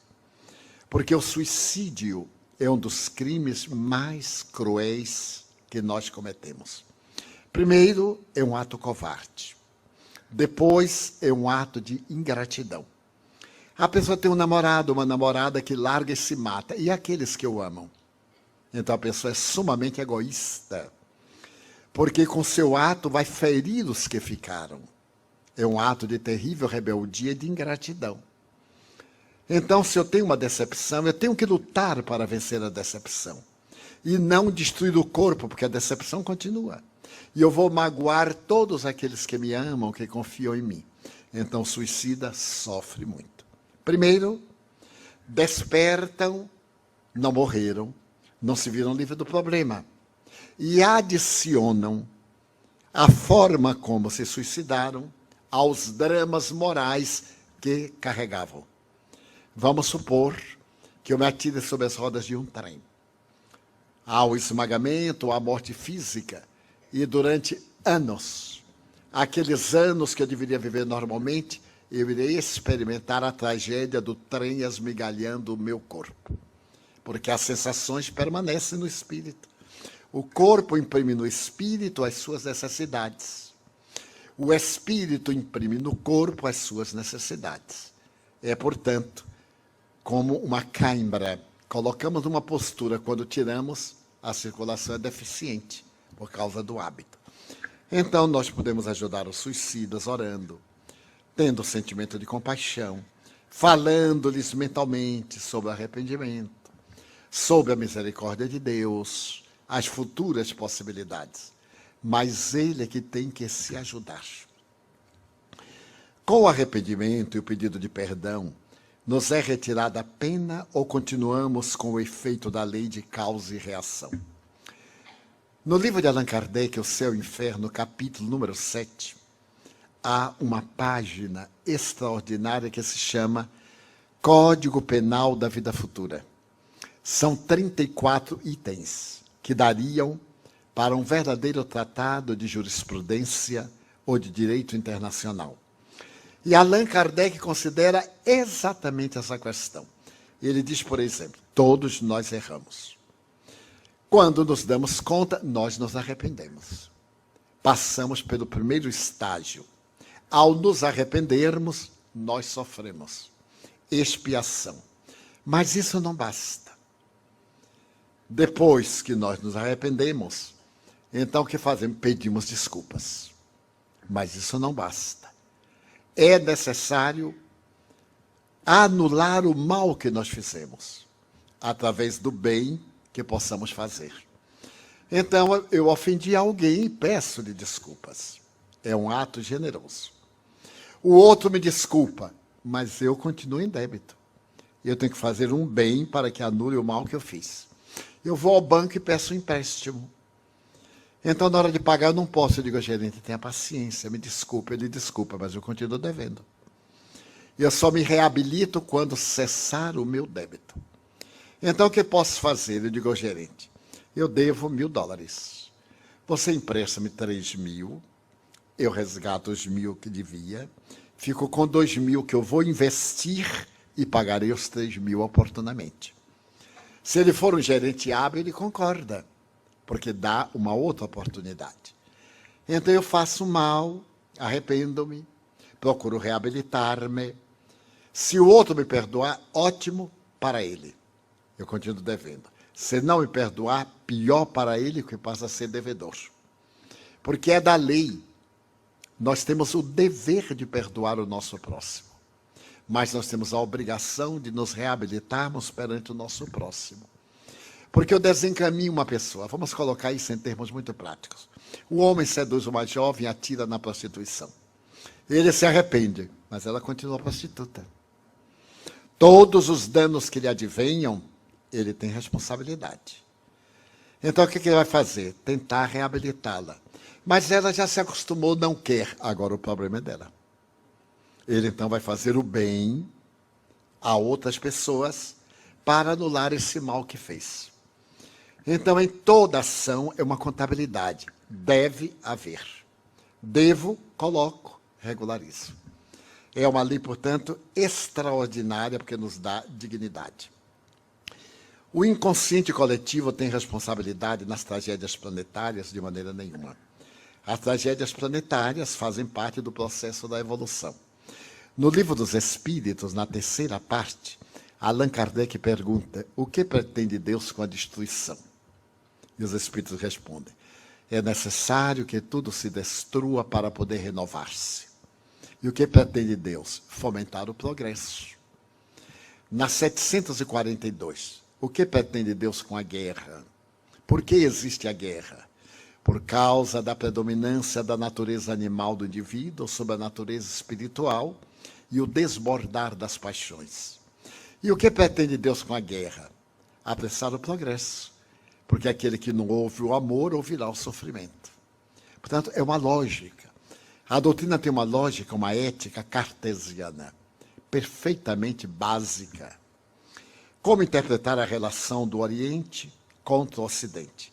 Porque o suicídio é um dos crimes mais cruéis que nós cometemos. Primeiro, é um ato covarde. Depois, é um ato de ingratidão. A pessoa tem um namorado, uma namorada que larga e se mata. E aqueles que o amam? Então a pessoa é sumamente egoísta. Porque com seu ato vai ferir os que ficaram. É um ato de terrível rebeldia e de ingratidão. Então, se eu tenho uma decepção, eu tenho que lutar para vencer a decepção. E não destruir o corpo, porque a decepção continua. E eu vou magoar todos aqueles que me amam, que confiam em mim. Então, o suicida sofre muito. Primeiro, despertam, não morreram, não se viram livres do problema. E adicionam a forma como se suicidaram aos dramas morais que carregavam. Vamos supor que eu me atire sobre as rodas de um trem. Há o esmagamento, a morte física, e durante anos, aqueles anos que eu deveria viver normalmente, eu irei experimentar a tragédia do trem esmigalhando o meu corpo. Porque as sensações permanecem no espírito. O corpo imprime no espírito as suas necessidades. O espírito imprime no corpo as suas necessidades. É, portanto, como uma cãibra. Colocamos numa postura, quando tiramos, a circulação é deficiente, por causa do hábito. Então, nós podemos ajudar os suicidas orando, tendo o sentimento de compaixão, falando-lhes mentalmente sobre o arrependimento, sobre a misericórdia de Deus, as futuras possibilidades. Mas ele é que tem que se ajudar. Com o arrependimento e o pedido de perdão, nos é retirada a pena ou continuamos com o efeito da lei de causa e reação? No livro de Allan Kardec, O Céu e o Inferno, capítulo número 7, há uma página extraordinária que se chama Código Penal da Vida Futura. São 34 itens que dariam para um verdadeiro tratado de jurisprudência ou de direito internacional. E Allan Kardec considera exatamente essa questão. Ele diz, por exemplo, todos nós erramos. Quando nos damos conta, nós nos arrependemos. Passamos pelo primeiro estágio. Ao nos arrependermos, nós sofremos expiação. Mas isso não basta. Depois que nós nos arrependemos, então o que fazemos? Pedimos desculpas. Mas isso não basta. É necessário anular o mal que nós fizemos, através do bem que possamos fazer. Então, eu ofendi alguém e peço-lhe desculpas. É um ato generoso. O outro me desculpa, mas eu continuo em débito. Eu tenho que fazer um bem para que anule o mal que eu fiz. Eu vou ao banco e peço um empréstimo. Então, na hora de pagar, eu não posso. Eu digo, gerente, tenha paciência, me desculpe. Ele desculpa, mas eu continuo devendo. Eu só me reabilito quando cessar o meu débito. Então, o que posso fazer? Eu digo ao gerente, eu devo $1.000. Você empresta-me 3.000, eu resgato os 1.000 que devia, fico com 2.000 que eu vou investir e pagarei os 3.000 oportunamente. Se ele for um gerente hábil, ele concorda, porque dá uma outra oportunidade. Então eu faço mal, arrependo-me, procuro reabilitar-me. Se o outro me perdoar, ótimo para ele. Eu continuo devendo. Se não me perdoar, pior para ele, que passa a ser devedor. Porque é da lei. Nós temos o dever de perdoar o nosso próximo. Mas nós temos a obrigação de nos reabilitarmos perante o nosso próximo. Porque eu desencaminho uma pessoa. Vamos colocar isso em termos muito práticos. O homem seduz uma jovem e atira na prostituição. Ele se arrepende, mas ela continua prostituta. Todos os danos que lhe advenham, ele tem responsabilidade. Então, o que ele vai fazer? Tentar reabilitá-la. Mas ela já se acostumou, não quer. Agora o problema é dela. Ele, então, vai fazer o bem a outras pessoas para anular esse mal que fez. Então, em toda ação, é uma contabilidade. Deve haver. Devo, coloco, regularizo. É uma lei, portanto, extraordinária, porque nos dá dignidade. O inconsciente coletivo tem responsabilidade nas tragédias planetárias de maneira nenhuma. As tragédias planetárias fazem parte do processo da evolução. No Livro dos Espíritos, na terceira parte, Allan Kardec pergunta: o que pretende Deus com a destruição? E os Espíritos respondem: é necessário que tudo se destrua para poder renovar-se. E o que pretende Deus? Fomentar o progresso. Na 742, o que pretende Deus com a guerra? Por que existe a guerra? Por causa da predominância da natureza animal do indivíduo sobre a natureza espiritual e o desbordar das paixões. E o que pretende Deus com a guerra? Apressar o progresso, porque aquele que não ouve o amor ouvirá o sofrimento. Portanto, é uma lógica. A doutrina tem uma lógica, uma ética cartesiana, perfeitamente básica. Como interpretar a relação do Oriente contra o Ocidente?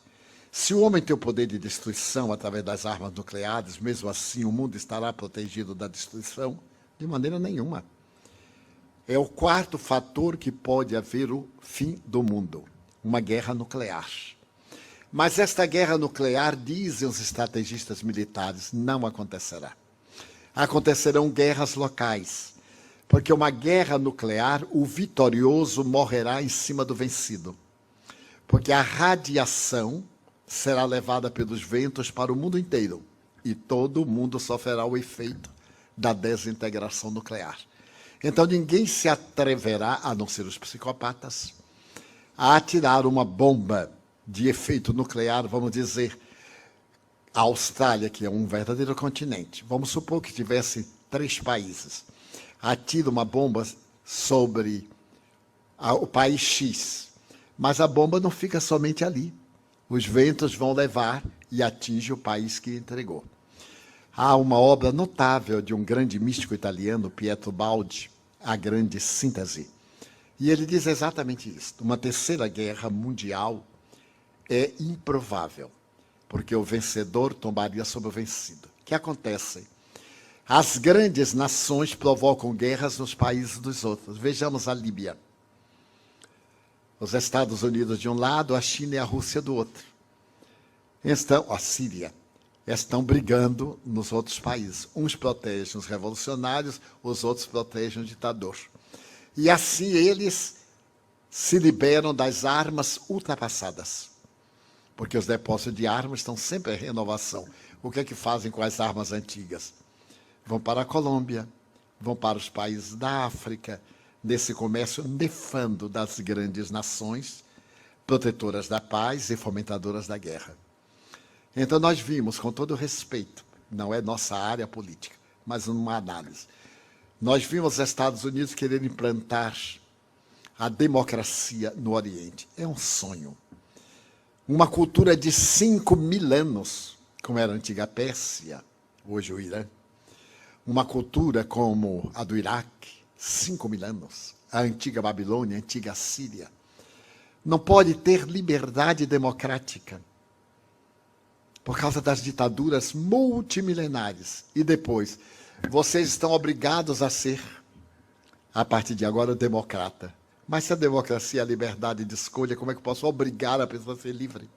Se o homem tem o poder de destruição através das armas nucleares, mesmo assim o mundo estará protegido da destruição? De maneira nenhuma. É o quarto fator que pode haver o fim do mundo, uma guerra nuclear. Mas esta guerra nuclear, dizem os estrategistas militares, não acontecerá. Acontecerão guerras locais, porque uma guerra nuclear, o vitorioso morrerá em cima do vencido. Porque a radiação será levada pelos ventos para o mundo inteiro e todo mundo sofrerá o efeito da desintegração nuclear. Então ninguém se atreverá, a não ser os psicopatas, a atirar uma bomba de efeito nuclear, vamos dizer, a Austrália, que é um verdadeiro continente. Vamos supor que tivesse 3 países. Atira uma bomba sobre o país X, mas a bomba não fica somente ali. Os ventos vão levar e atinge o país que entregou. Há uma obra notável de um grande místico italiano, Pietro Baldi, A Grande Síntese. E ele diz exatamente isso. Uma terceira guerra mundial é improvável, porque o vencedor tombaria sobre o vencido. O que acontece? As grandes nações provocam guerras nos países dos outros. Vejamos a Líbia. Os Estados Unidos de um lado, a China e a Rússia do outro. Então, a Síria. Estão brigando nos outros países. Uns protegem os revolucionários, os outros protegem o ditador. E assim eles se liberam das armas ultrapassadas. Porque os depósitos de armas estão sempre em renovação. O que é que fazem com as armas antigas? Vão para a Colômbia, vão para os países da África, nesse comércio nefando das grandes nações, protetoras da paz e fomentadoras da guerra. Então nós vimos, com todo respeito, não é nossa área política, mas uma análise. Nós vimos os Estados Unidos querer implantar a democracia no Oriente. É um sonho. Uma cultura de 5.000 anos, como era a antiga Pérsia, hoje o Irã. Uma cultura como a do Iraque, 5.000 anos. A antiga Babilônia, a antiga Síria. Não pode ter liberdade democrática por causa das ditaduras multimilenares. E depois, vocês estão obrigados a ser, a partir de agora, democrata. Mas se a democracia é a liberdade de escolha, como é que eu posso obrigar a pessoa a ser livre?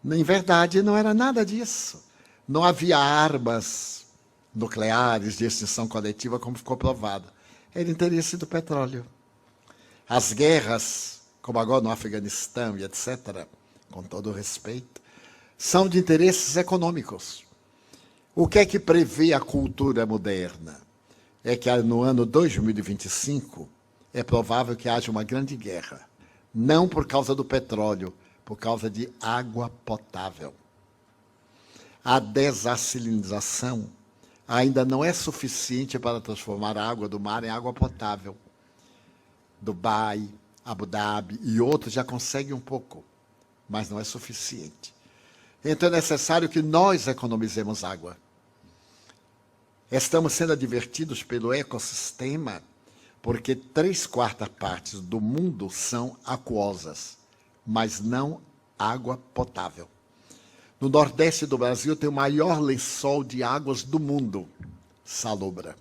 Em verdade, não era nada disso. Não havia armas nucleares de extinção coletiva, como ficou provado. Era interesse do petróleo. As guerras, como agora no Afeganistão e etc., com todo o respeito, são de interesses econômicos. O que é que prevê a cultura moderna? É que no ano 2025 é provável que haja uma grande guerra. Não por causa do petróleo, por causa de água potável. A dessalinização ainda não é suficiente para transformar a água do mar em água potável. Dubai, Abu Dhabi e outros já conseguem um pouco, mas não é suficiente. Então é necessário que nós economizemos água. Estamos sendo advertidos pelo ecossistema porque 3/4 partes do mundo são aquosas, mas não água potável. No nordeste do Brasil tem o maior lençol de águas do mundo, salobra.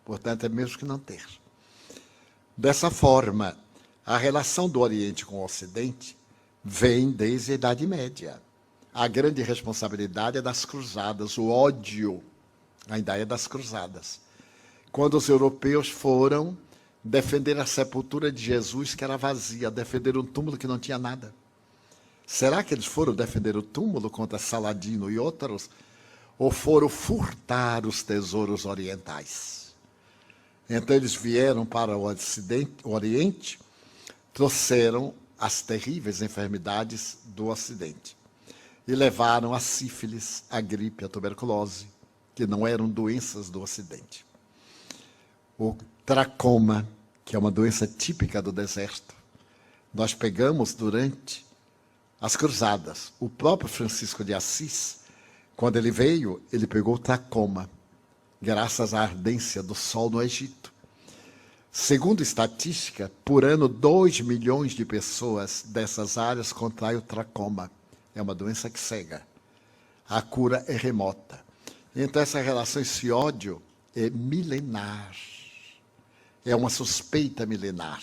Portanto, é mesmo que não ter. Dessa forma, a relação do Oriente com o Ocidente vem desde a Idade Média. A grande responsabilidade é das cruzadas, o ódio ainda é das cruzadas. Quando os europeus foram defender a sepultura de Jesus, que era vazia, defender um túmulo que não tinha nada. Será que eles foram defender o túmulo contra Saladino e outros? Ou foram furtar os tesouros orientais? Então eles vieram para o Oriente, trouxeram as terríveis enfermidades do Ocidente e levaram a sífilis, a gripe, a tuberculose, que não eram doenças do Ocidente. O tracoma, que é uma doença típica do deserto, nós pegamos durante as cruzadas. O próprio Francisco de Assis, quando ele veio, ele pegou o tracoma, graças à ardência do sol no Egito. Segundo estatística, por ano, 2 milhões de pessoas dessas áreas contraem o tracoma. É uma doença que cega. A cura é remota. Então, essa relação, esse ódio, é milenar. É uma suspeita milenar.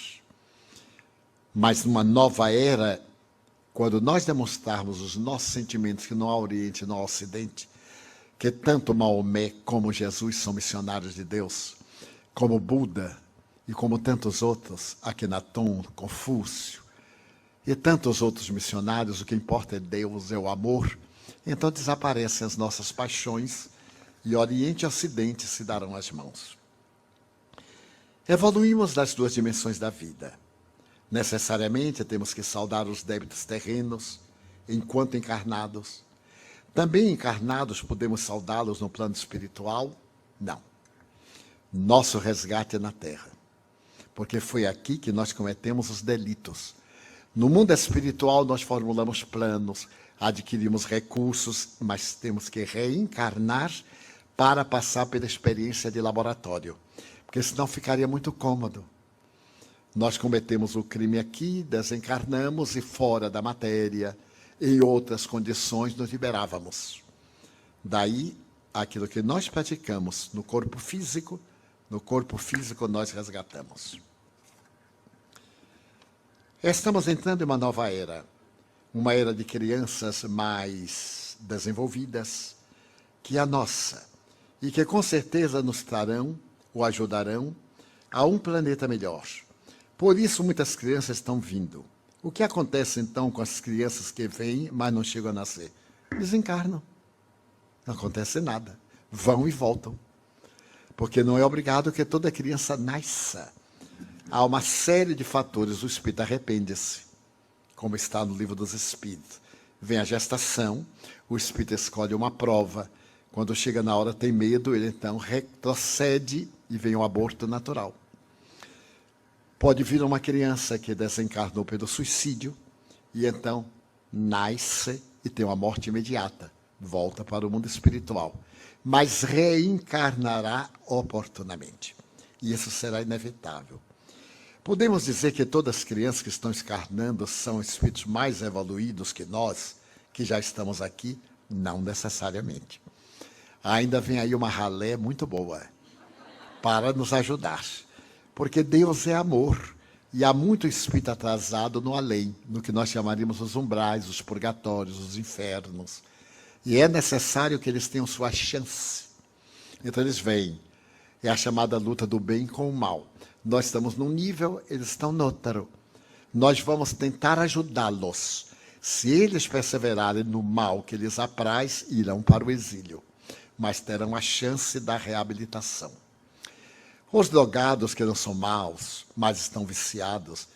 Mas numa nova era, quando nós demonstrarmos os nossos sentimentos, que não há Oriente, não há Ocidente, que tanto Maomé como Jesus são missionários de Deus, como Buda e como tantos outros, Akhenaton, Confúcio, e tantos outros missionários, o que importa é Deus, é o amor. Então desaparecem as nossas paixões e Oriente e Ocidente se darão as mãos. Evoluímos das duas dimensões da vida. Necessariamente temos que saldar os débitos terrenos enquanto encarnados. Também encarnados podemos saldá-los no plano espiritual? Não. Nosso resgate é na Terra, porque foi aqui que nós cometemos os delitos. No mundo espiritual nós formulamos planos, adquirimos recursos, mas temos que reencarnar para passar pela experiência de laboratório, porque senão ficaria muito cômodo. Nós cometemos o crime aqui, desencarnamos e fora da matéria, em outras condições, nos liberávamos. Daí, aquilo que nós praticamos no corpo físico nós resgatamos. Estamos entrando em uma nova era, uma era de crianças mais desenvolvidas que a nossa, e que com certeza nos trarão ou ajudarão a um planeta melhor. Por isso muitas crianças estão vindo. O que acontece então com as crianças que vêm, mas não chegam a nascer? Desencarnam. Não acontece nada. Vão e voltam. Porque não é obrigado que toda criança nasça. Há uma série de fatores. O espírito arrepende-se, como está no Livro dos Espíritos. Vem a gestação, o espírito escolhe uma prova. Quando chega na hora tem medo, ele então retrocede e vem o aborto natural. Pode vir uma criança que desencarnou pelo suicídio e então nasce e tem uma morte imediata. Volta para o mundo espiritual. Mas reencarnará oportunamente. E isso será inevitável. Podemos dizer que todas as crianças que estão encarnando são espíritos mais evoluídos que nós, que já estamos aqui? Não necessariamente. Ainda vem aí uma ralé muito boa para nos ajudar. Porque Deus é amor. E há muito espírito atrasado no além, no que nós chamaríamos os umbrais, os purgatórios, os infernos. E é necessário que eles tenham sua chance. Então eles vêm. É a chamada luta do bem com o mal. Nós estamos num nível, eles estão no outro. Nós vamos tentar ajudá-los. Se eles perseverarem no mal que lhes apraz, irão para o exílio. Mas terão a chance da reabilitação. Os drogados que não são maus, mas estão viciados,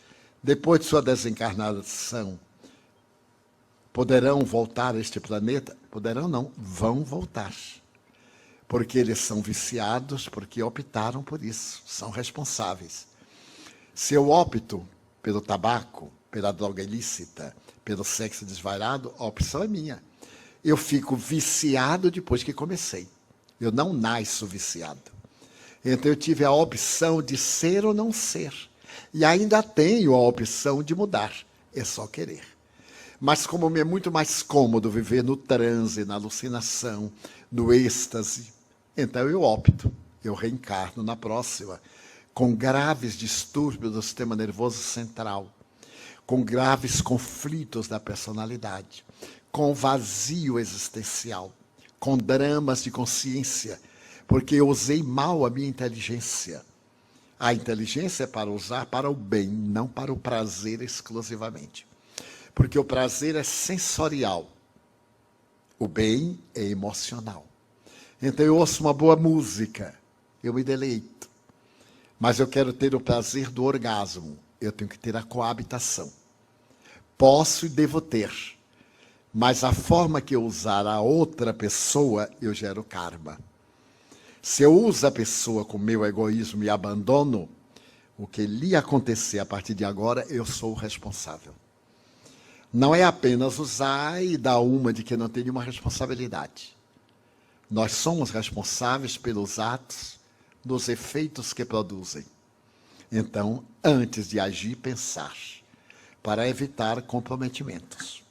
depois de sua desencarnação, poderão voltar a este planeta? Poderão não, vão voltar. Porque eles são viciados, porque optaram por isso, são responsáveis. Se eu opto pelo tabaco, pela droga ilícita, pelo sexo desvairado, a opção é minha. Eu fico viciado depois que comecei. Eu não nasço viciado. Então eu tive a opção de ser ou não ser. E ainda tenho a opção de mudar. É só querer. Mas como me é muito mais cômodo viver no transe, na alucinação, no êxtase, então eu opto, eu reencarno na próxima, com graves distúrbios do sistema nervoso central, com graves conflitos da personalidade, com vazio existencial, com dramas de consciência, porque eu usei mal a minha inteligência. A inteligência é para usar para o bem, não para o prazer exclusivamente. Porque o prazer é sensorial, o bem é emocional. Então eu ouço uma boa música, eu me deleito. Mas eu quero ter o prazer do orgasmo, eu tenho que ter a coabitação. Posso e devo ter, mas a forma que eu usar a outra pessoa, eu gero karma. Se eu uso a pessoa com meu egoísmo e abandono, o que lhe acontecer a partir de agora, eu sou o responsável. Não é apenas usar e dar uma de que não tem nenhuma responsabilidade. Nós somos responsáveis pelos atos, dos efeitos que produzem. Então, antes de agir, pensar, para evitar comprometimentos.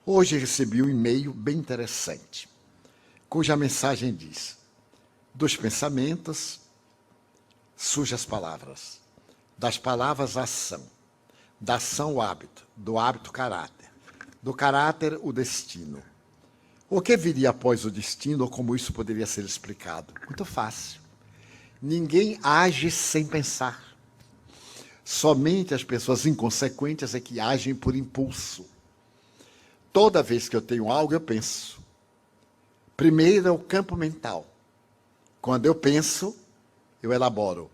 Hoje recebi um e-mail bem interessante, cuja mensagem diz: dos pensamentos surgem as palavras, das palavras a ação, da ação o hábito, do hábito o caráter, do caráter o destino. O que viria após o destino, ou como isso poderia ser explicado? Muito fácil. Ninguém age sem pensar. Somente as pessoas inconsequentes é que agem por impulso. Toda vez que eu tenho algo, eu penso. Primeiro é o campo mental. Quando eu penso, eu elaboro.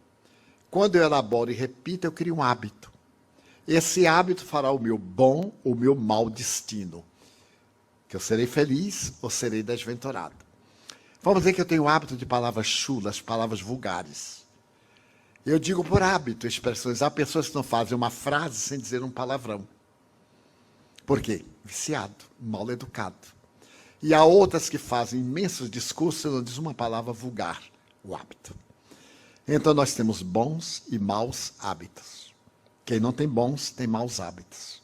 Quando eu elaboro e repito, eu crio um hábito. Esse hábito fará o meu bom ou o meu mau destino. Que eu serei feliz ou serei desventurado. Vamos dizer que eu tenho o hábito de palavras chulas, palavras vulgares. Eu digo por hábito expressões. Há pessoas que não fazem uma frase sem dizer um palavrão. Por quê? Viciado, mal educado. E há outras que fazem imensos discursos e não dizem uma palavra vulgar, o hábito. Então nós temos bons e maus hábitos. Quem não tem bons, tem maus hábitos.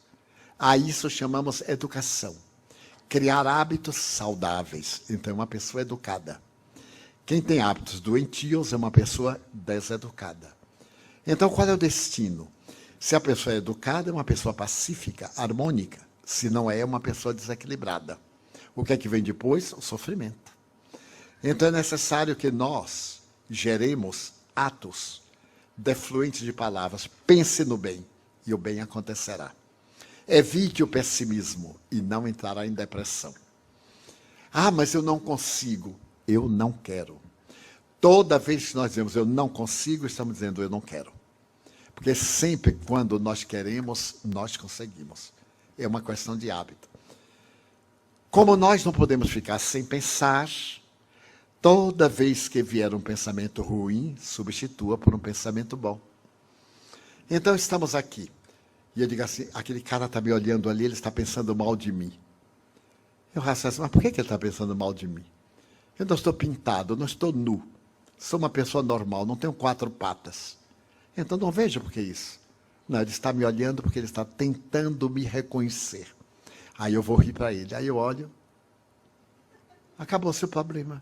A isso chamamos educação. Criar hábitos saudáveis. Então é uma pessoa educada. Quem tem hábitos doentios é uma pessoa deseducada. Então qual é o destino? Se a pessoa é educada, é uma pessoa pacífica, harmônica. Se não é, é uma pessoa desequilibrada. O que é que vem depois? O sofrimento. Então é necessário que nós geremos atos defluentes de palavras. Pense no bem e o bem acontecerá. Evite o pessimismo e não entrará em depressão. Ah, mas eu não consigo. Eu não quero. Toda vez que nós dizemos eu não consigo, estamos dizendo eu não quero. Porque sempre quando nós queremos, nós conseguimos. É uma questão de hábito. Como nós não podemos ficar sem pensar, toda vez que vier um pensamento ruim, substitua por um pensamento bom. Então estamos aqui. E eu digo assim, aquele cara está me olhando ali, ele está pensando mal de mim. Eu raciocino, mas por que ele está pensando mal de mim? Eu não estou pintado, eu não estou nu. Sou uma pessoa normal, não tenho 4 patas. Então não vejo por que isso. Não, ele está me olhando porque ele está tentando me reconhecer. Aí eu vou rir para ele. Aí eu olho. Acabou-se o problema.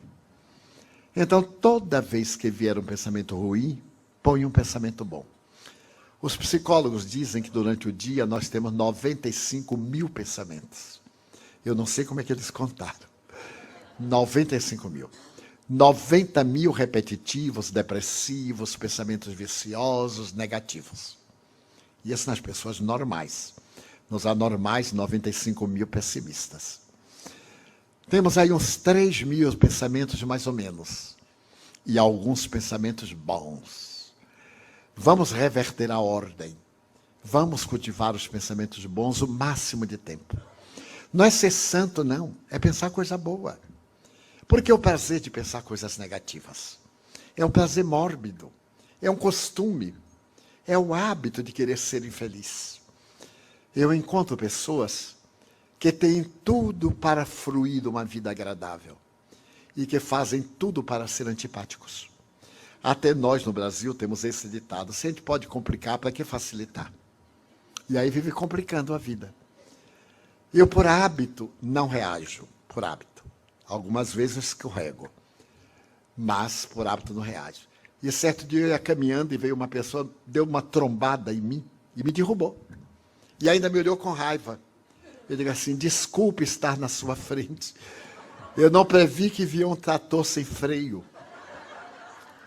Então, toda vez que vier um pensamento ruim, põe um pensamento bom. Os psicólogos dizem que durante o dia nós temos 95 mil pensamentos. Eu não sei como é que eles contaram. 95 mil. 90 mil repetitivos, depressivos, pensamentos viciosos, negativos. E isso nas pessoas normais. Nos anormais, 95 mil pessimistas. Temos aí uns 3 mil pensamentos mais ou menos. E alguns pensamentos bons. Vamos reverter a ordem. Vamos cultivar os pensamentos bons o máximo de tempo. Não é ser santo, não. É pensar coisa boa. Porque é o prazer de pensar coisas negativas. É um prazer mórbido. É um costume. É o hábito de querer ser infeliz. Eu encontro pessoas que têm tudo para fruir de uma vida agradável. E que fazem tudo para ser antipáticos. Até nós no Brasil temos esse ditado. Se a gente pode complicar, para que facilitar? E aí vive complicando a vida. Eu, por hábito, não reajo. Por hábito. Algumas vezes eu escorrego. Mas, por hábito, não reajo. E certo dia eu ia caminhando e veio uma pessoa, deu uma trombada em mim e me derrubou. E ainda me olhou com raiva. Eu digo assim, desculpe estar na sua frente. Eu não previ que via um trator sem freio.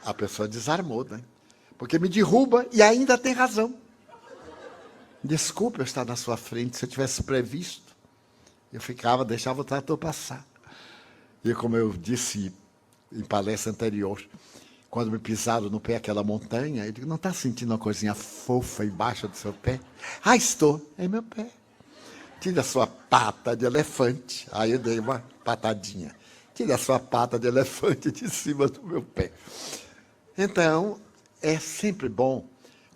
A pessoa desarmou, né? Porque me derruba e ainda tem razão. Desculpe eu estar na sua frente, se eu tivesse previsto, eu deixava o trator passar. E como eu disse em palestra anterior, quando me pisaram no pé aquela montanha, eu digo, não está sentindo uma coisinha fofa embaixo do seu pé? Ah, estou, é meu pé. Tire a sua pata de elefante. Aí eu dei uma patadinha. Tire a sua pata de elefante de cima do meu pé. Então, é sempre bom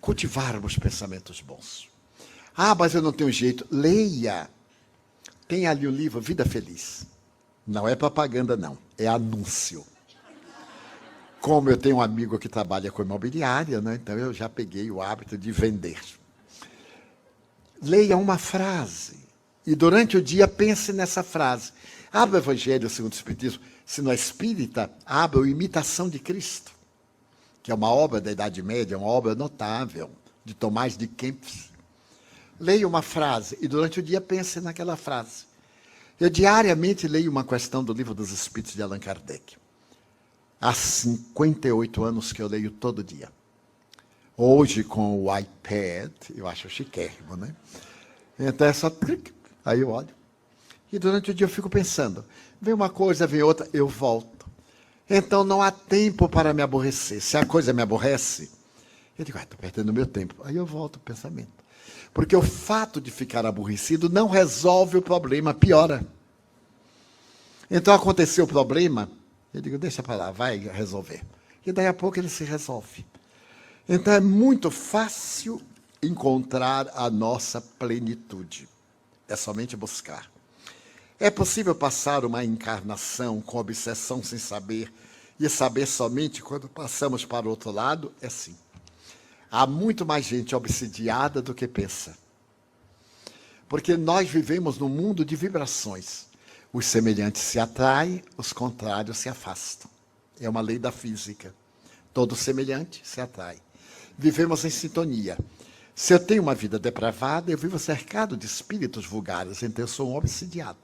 cultivarmos pensamentos bons. Ah, mas eu não tenho jeito. Leia. Tem ali o livro Vida Feliz. Não é propaganda, não. É anúncio. Como eu tenho um amigo que trabalha com imobiliária, né? Então eu já peguei o hábito de vender. Leia uma frase. E durante o dia pense nessa frase. Abra o Evangelho segundo o Espiritismo. Se não é espírita, abra a Imitação de Cristo, que é uma obra da Idade Média, uma obra notável, de Tomás de Kempis. Leia uma frase e durante o dia pense naquela frase. Eu diariamente leio uma questão do Livro dos Espíritos de Allan Kardec. Há 58 anos que eu leio todo dia. Hoje, com o iPad, eu acho chiquérrimo, né? Então é só clique, aí eu olho. E durante o dia eu fico pensando. Vem uma coisa, vem outra, eu volto. Então não há tempo para me aborrecer. Se a coisa me aborrece, eu digo, estou perdendo meu tempo. Aí eu volto o pensamento. Porque o fato de ficar aborrecido não resolve o problema, piora. Então aconteceu o problema, eu digo, deixa para lá, vai resolver. E daí a pouco ele se resolve. Então é muito fácil encontrar a nossa plenitude. É somente buscar. É possível passar uma encarnação com obsessão sem saber e saber somente quando passamos para o outro lado? É sim. Há muito mais gente obsidiada do que pensa. Porque nós vivemos num mundo de vibrações. Os semelhantes se atraem, os contrários se afastam. É uma lei da física. Todo semelhante se atrai. Vivemos em sintonia. Se eu tenho uma vida depravada, eu vivo cercado de espíritos vulgares, então eu sou um obsidiado.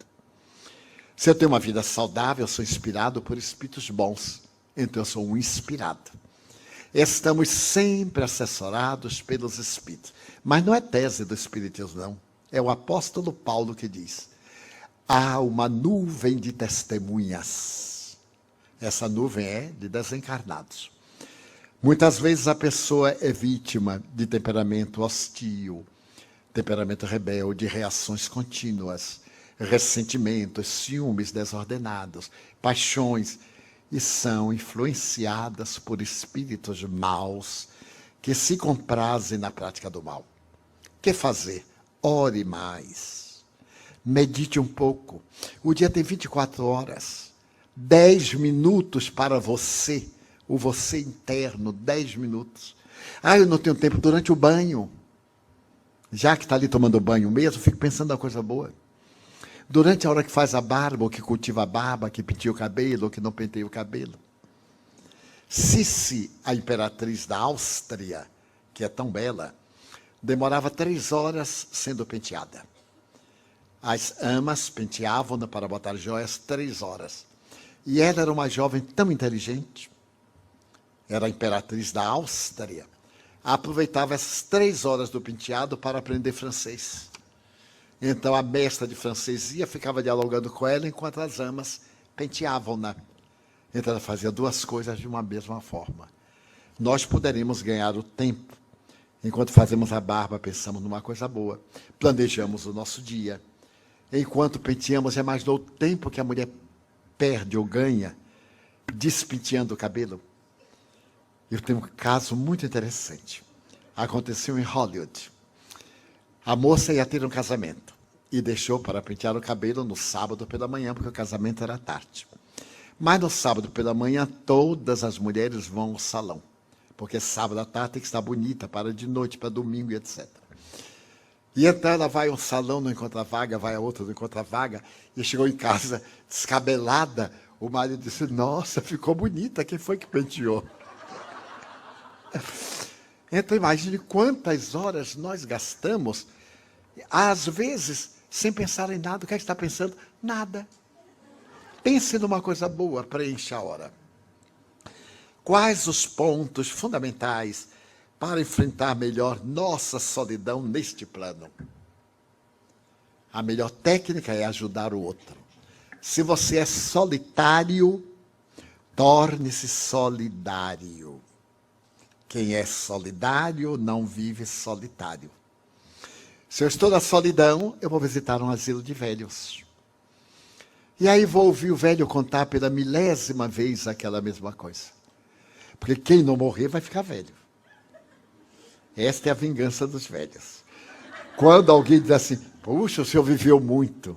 Se eu tenho uma vida saudável, eu sou inspirado por espíritos bons, então eu sou um inspirado. Estamos sempre assessorados pelos espíritos. Mas não é tese do espiritismo, não. É o apóstolo Paulo que diz, há uma nuvem de testemunhas. Essa nuvem é de desencarnados. Muitas vezes a pessoa é vítima de temperamento hostil, temperamento rebelde, reações contínuas, ressentimentos, ciúmes desordenados, paixões, e são influenciadas por espíritos maus que se comprazem na prática do mal. O que fazer? Ore mais. Medite um pouco. O dia tem 24 horas. 10 minutos para você, o você interno, 10 minutos. Ah, eu não tenho tempo durante o banho. Já que está ali tomando banho mesmo, fico pensando na coisa boa. Durante a hora que faz a barba, ou que cultiva a barba, que penteia o cabelo, ou que não penteia o cabelo. Sissi, a imperatriz da Áustria, que é tão bela, demorava 3 horas sendo penteada. As amas penteavam-na para botar joias 3 horas. E ela era uma jovem tão inteligente, era a imperatriz da Áustria, aproveitava essas 3 horas do penteado para aprender francês. Então a mestra de francês ficava dialogando com ela, enquanto as amas penteavam-na. Então ela fazia 2 coisas de uma mesma forma. Nós poderemos ganhar o tempo. Enquanto fazemos a barba, pensamos numa coisa boa. Planejamos o nosso dia. Enquanto penteamos, imaginou o tempo que a mulher perde ou ganha despenteando o cabelo. Eu tenho um caso muito interessante. Aconteceu em Hollywood. A moça ia ter um casamento e deixou para pentear o cabelo no sábado pela manhã, porque o casamento era tarde. Mas no sábado pela manhã, todas as mulheres vão ao salão, porque sábado à tarde tem que estar bonita para de noite, para domingo e etc. E então ela vai a um salão, não encontra vaga, vai a outro, não encontra vaga, e chegou em casa descabelada. O marido disse, nossa, ficou bonita, quem foi que penteou? Então imagine quantas horas nós gastamos, às vezes, sem pensar em nada. O que é que está pensando? Nada. Pense numa coisa boa, preencha a hora. Quais os pontos fundamentais para enfrentar melhor nossa solidão neste plano? A melhor técnica é ajudar o outro. Se você é solitário, torne-se solidário. Quem é solidário não vive solitário. Se eu estou na solidão, eu vou visitar um asilo de velhos. E aí vou ouvir o velho contar pela milésima vez aquela mesma coisa. Porque quem não morrer vai ficar velho. Esta é a vingança dos velhos. Quando alguém diz assim, puxa, o senhor viveu muito.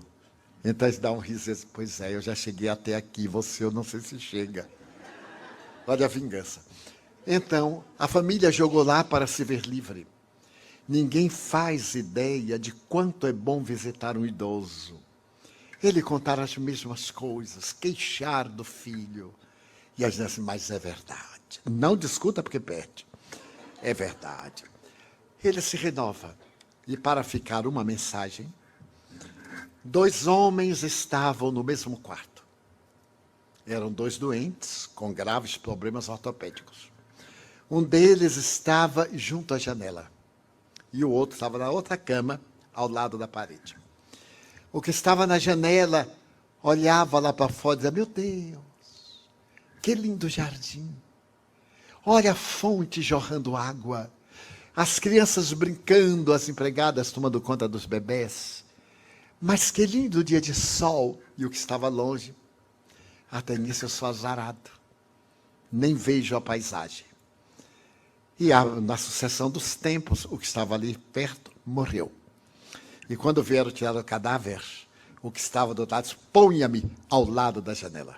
Então eles dão um riso e dizem, pois é, eu já cheguei até aqui, você eu não sei se chega. Olha a vingança. Então, a família jogou lá para se ver livre. Ninguém faz ideia de quanto é bom visitar um idoso. Ele contar as mesmas coisas, queixar do filho. E a gente diz assim, mas é verdade. Não discuta porque perde. É verdade. Ele se renova. E para ficar uma mensagem, 2 homens estavam no mesmo quarto. Eram 2 doentes com graves problemas ortopédicos. Um deles estava junto à janela. E o outro estava na outra cama, ao lado da parede. O que estava na janela olhava lá para fora e dizia, meu Deus, que lindo jardim. Olha a fonte jorrando água. As crianças brincando, as empregadas tomando conta dos bebés. Mas que lindo dia de sol. E o que estava longe, até nisso eu sou azarado. Nem vejo a paisagem. E na sucessão dos tempos, o que estava ali perto morreu. E quando vieram tirar o cadáver, o que estava do lado disse, ponha-me ao lado da janela.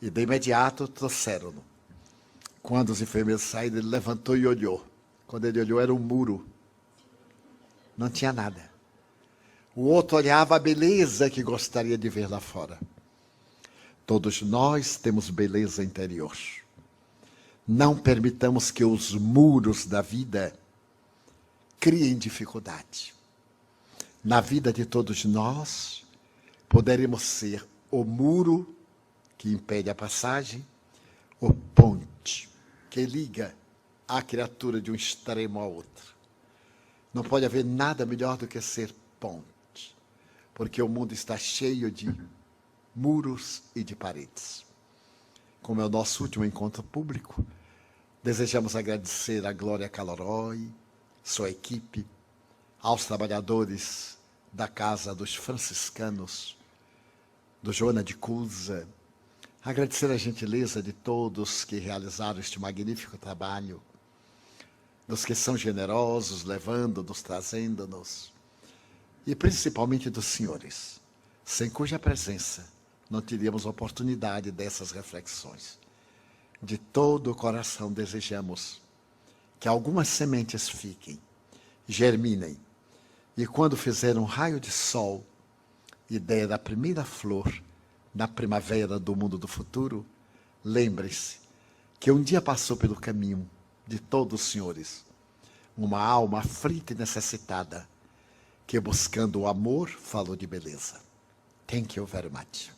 E de imediato trouxeram-no. Quando os enfermeiros saíram, ele levantou e olhou. Quando ele olhou, era um muro. Não tinha nada. O outro olhava a beleza que gostaria de ver lá fora. Todos nós temos beleza interior. Não permitamos que os muros da vida criem dificuldade. Na vida de todos nós, poderemos ser o muro que impede a passagem, ou ponte que liga a criatura de um extremo ao outro. Não pode haver nada melhor do que ser ponte, porque o mundo está cheio de muros e de paredes. Como é o nosso último encontro público, desejamos agradecer a Glória Caloroi, sua equipe, aos trabalhadores da Casa dos Franciscanos, do Joana de Cusa, agradecer a gentileza de todos que realizaram este magnífico trabalho, dos que são generosos, levando-nos, trazendo-nos, e principalmente dos senhores, sem cuja presença não teríamos oportunidade dessas reflexões. De todo o coração desejamos que algumas sementes fiquem, germinem, e quando fizer um raio de sol, ideia da primeira flor, na primavera do mundo do futuro, lembre-se que um dia passou pelo caminho de todos os senhores uma alma aflita e necessitada que buscando o amor falou de beleza. Thank you very much.